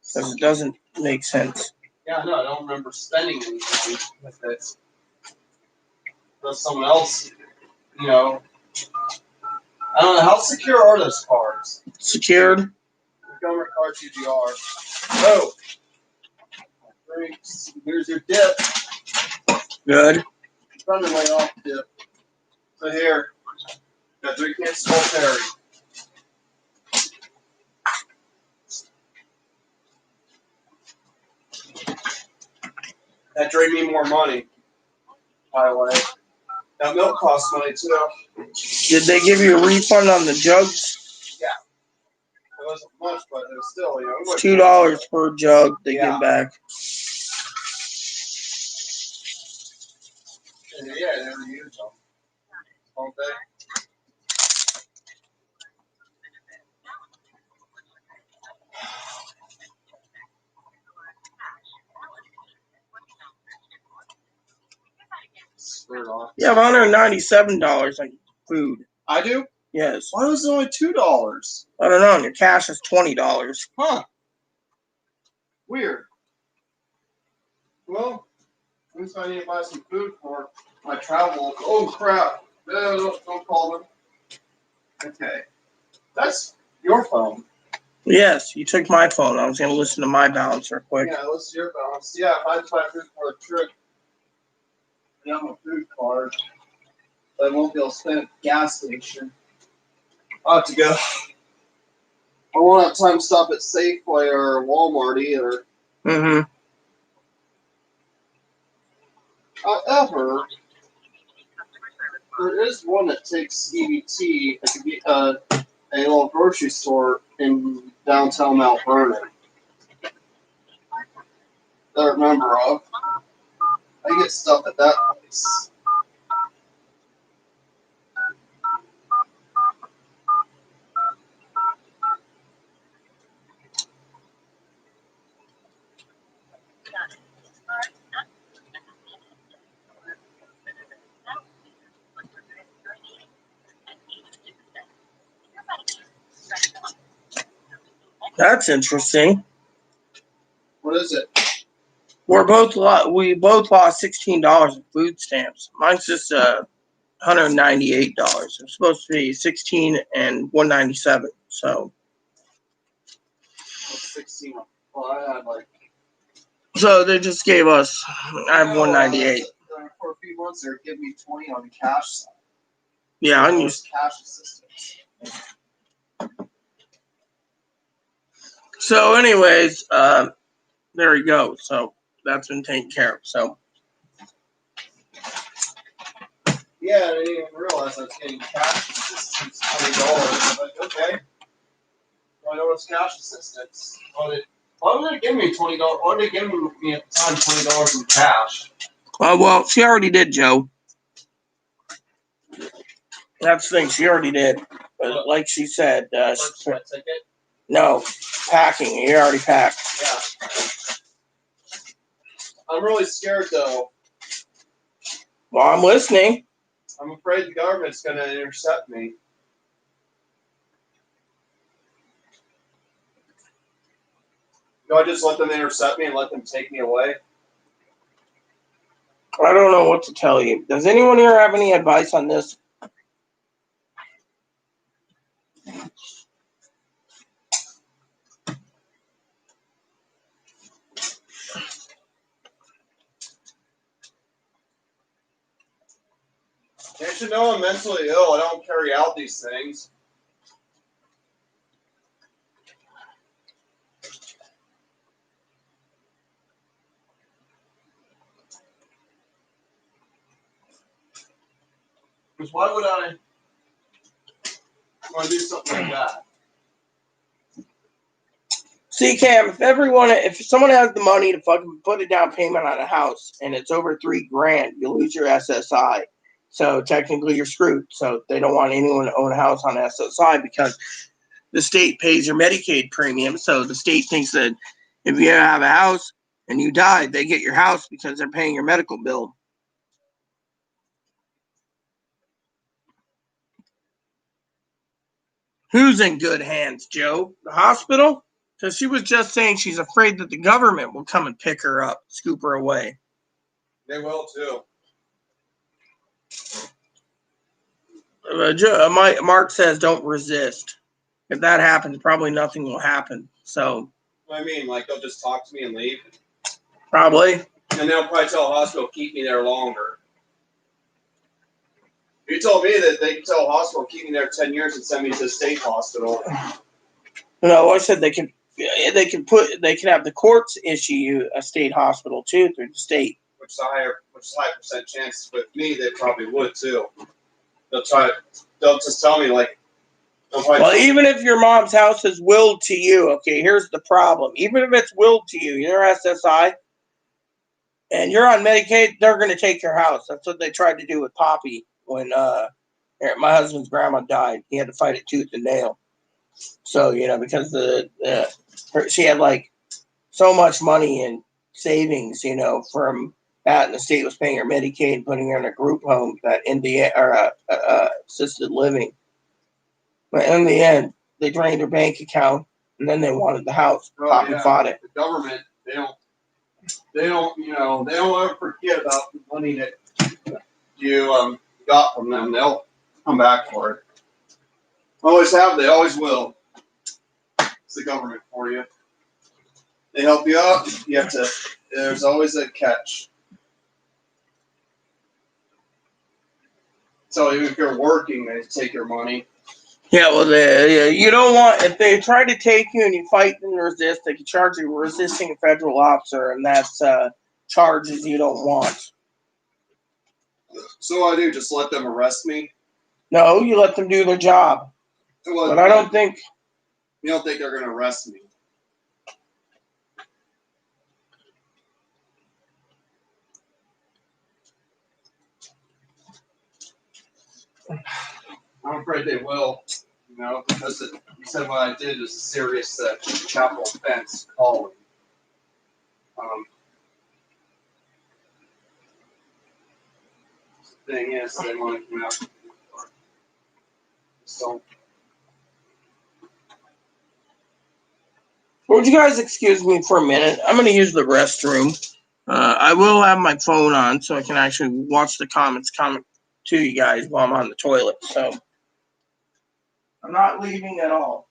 Because it doesn't make sense. Yeah, no, I don't remember spending anything with it. Unless someone else, you know. I don't know, how secure are those cards? Secured? Government card GGR. Oh! Drinks. Here's your dip. Good. Running way off dip. So here. Got 3 cans of Terry. That drained me more money, by the way. That milk costs money too. Did they give you a refund on the jugs? Yeah. It wasn't much, but it was still, you know. It's $2 per jug they give back. Yeah, I never used them. All day. You have $197 on food. I do? Yes. Why was it only $2? I don't know. And your cash is $20. Huh. Weird. Well, at least I need to buy some food for my travel. Oh, crap. No, don't call them. Okay. That's your phone. Yes, you took my phone. I was going to listen to my balance real quick. Yeah, listen to your balance. Yeah, if I buy food for a trip, I have a food card, but I won't be able to spend at the gas station. I'll have to go. I won't have time to stop at Safeway or Walmart either. Mm-hmm. However, there is one that takes EBT. It could be a little grocery store in downtown Mount Vernon. That I remember of. I get stuff at that place. That's interesting. What is it? We both lost $16 in food stamps. Mine's just $198. It's supposed to be $16 and $197. So. 16. Well, I had like. So they just gave us. I have $198. For a few months, they're giving me $20 on the cash side. Yeah, I'm used. Cash assistance. So, anyways, there we go. So that's been taken care of. So. Yeah, I didn't even realize I was getting cash assistance, $20. I'm like, okay. Well, I know it's cash assistance. Why would they give me $20? Why did they give me at the time $20 in cash? Well, she already did, Joe. That's the thing. She already did. But like she said, Purchase my ticket? no, packing. You already packed. Yeah. I'm really scared though. Well, I'm listening. I'm afraid the government's going to intercept me. Do I just let them intercept me and let them take me away? I don't know what to tell you. Does anyone here have any advice on this? You should know I'm mentally ill. I don't carry out these things. Because why would I want to do something like that? See, Cam, if someone has the money to fucking put a down payment on a house and it's over $3,000, you lose your SSI. So technically you're screwed. So they don't want anyone to own a house on SSI because the state pays your Medicaid premium. So the state thinks that if you have a house and you die, they get your house because they're paying your medical bill. Who's in good hands, Joe? The hospital? Because she was just saying she's afraid that the government will come and pick her up, scoop her away. They will too. Mark says don't resist. If that happens, probably nothing will happen. So I mean, like they'll just talk to me and leave. probably. And they'll probably tell a hospital keep me there longer. You told me that they could tell a hospital keep me there 10 years and send me to a state hospital. No, I said they can have the courts issue you a state hospital too through the state. Which is a high percent chance with me. They probably would too. They'll just tell me like. Well, even if your mom's house is willed to you, okay, here's the problem. Even if it's willed to you, you're SSI, and you're on Medicaid, they're going to take your house. That's what they tried to do with Poppy when my husband's grandma died. He had to fight it tooth and nail. So, because she had like so much money in savings, from that, and the state was paying her Medicaid and putting her in a group home that assisted living. But in the end, they drained her bank account, and then they wanted the house. Poppy fought it. The government, they don't, they don't ever forget about the money that you got from them. They'll come back for it. Always have, they always will. It's the government for you. They help you out. You have to. There's always a catch. So even if you're working, they take your money. Yeah, well, you don't want, if they try to take you and you fight and resist, they can charge you resisting a federal officer, and that's charges you don't want. So what do I do? Just let them arrest me? No, you let them do their job. Well, But I don't think. You don't think they're going to arrest me? I'm afraid they will, because you said what I did is a serious capital offense calling. The thing is, they want to come after me. So, Would you guys excuse me for a minute? I'm going to use the restroom. I will have my phone on so I can actually watch the comments comment to you guys while I'm on the toilet. So I'm not leaving at all.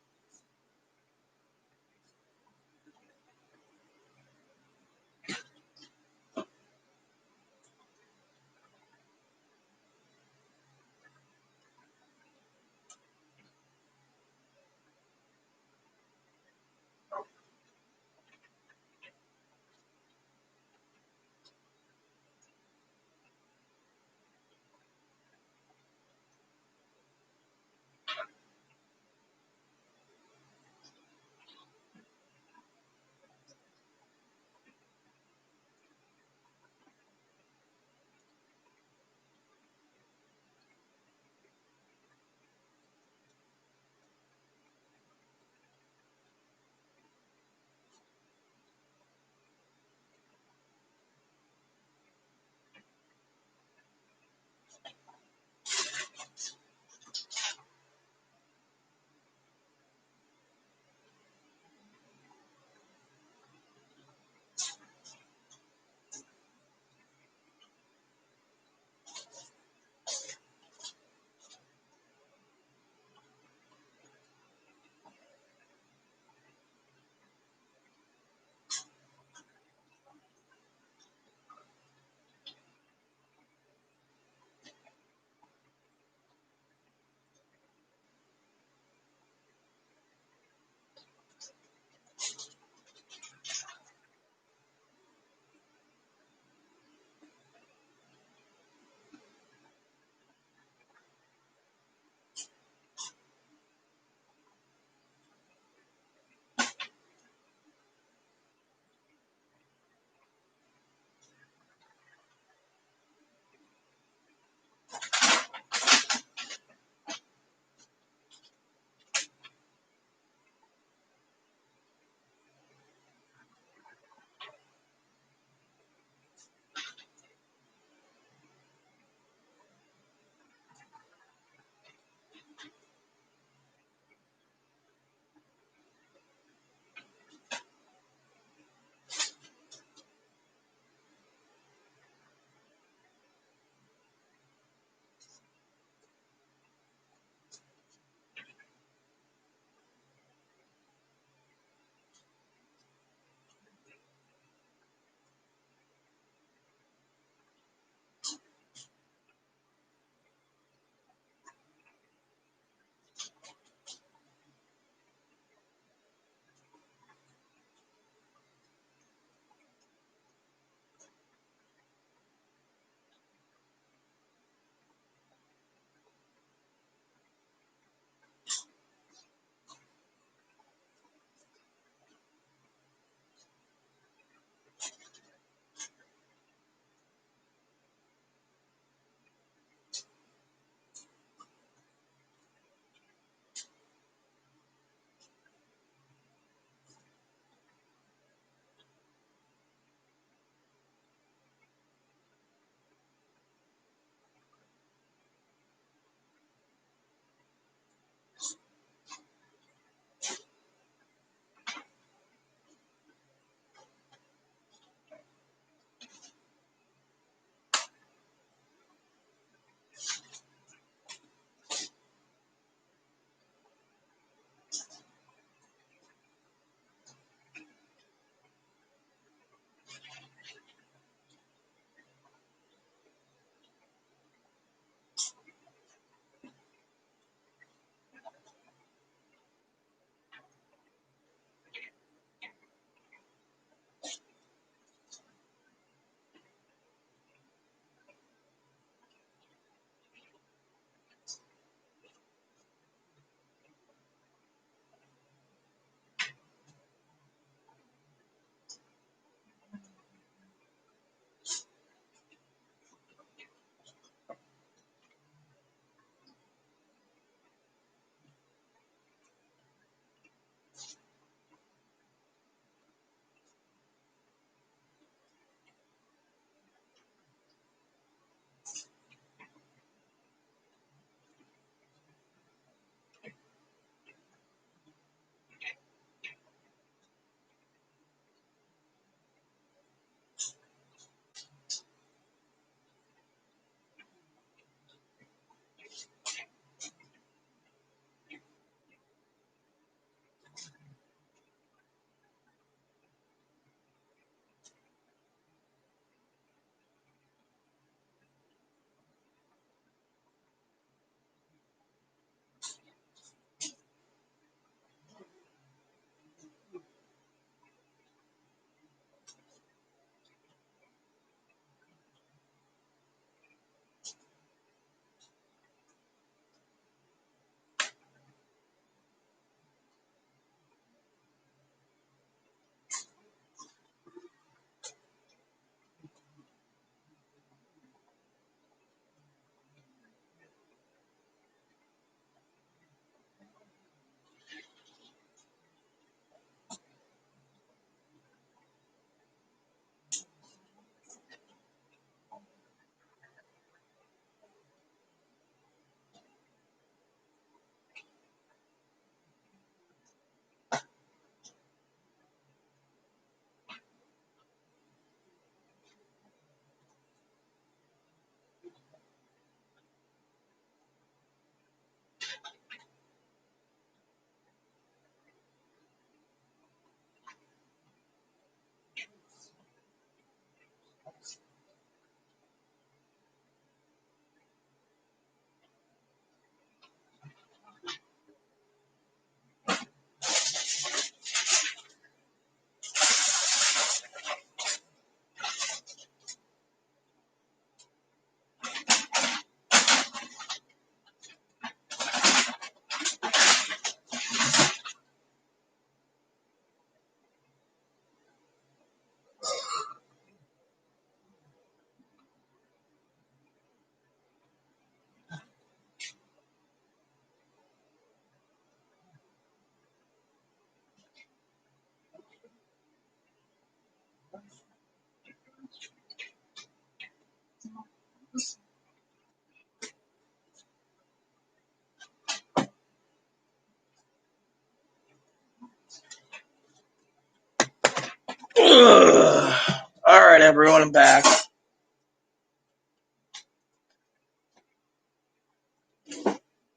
Ugh. All right, everyone, I'm back.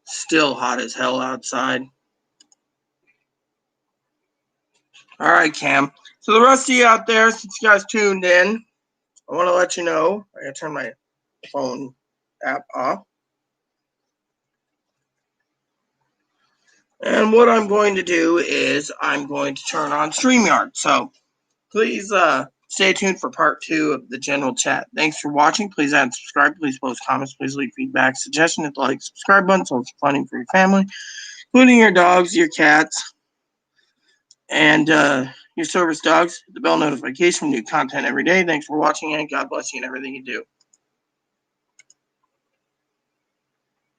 Still hot as hell outside. All right, Cam. So the rest of you out there, since you guys tuned in, I want to let you know. I gotta turn my phone app off. And what I'm going to do is I'm going to turn on StreamYard. So please stay tuned for part 2 of the general chat. Thanks for watching. Please add and subscribe. Please post comments. Please leave feedback, suggestion. Hit the like, subscribe button so it's funny for your family, including your dogs, your cats, and your service dogs. The bell notification for new content every day. Thanks for watching, and God bless you in everything you do.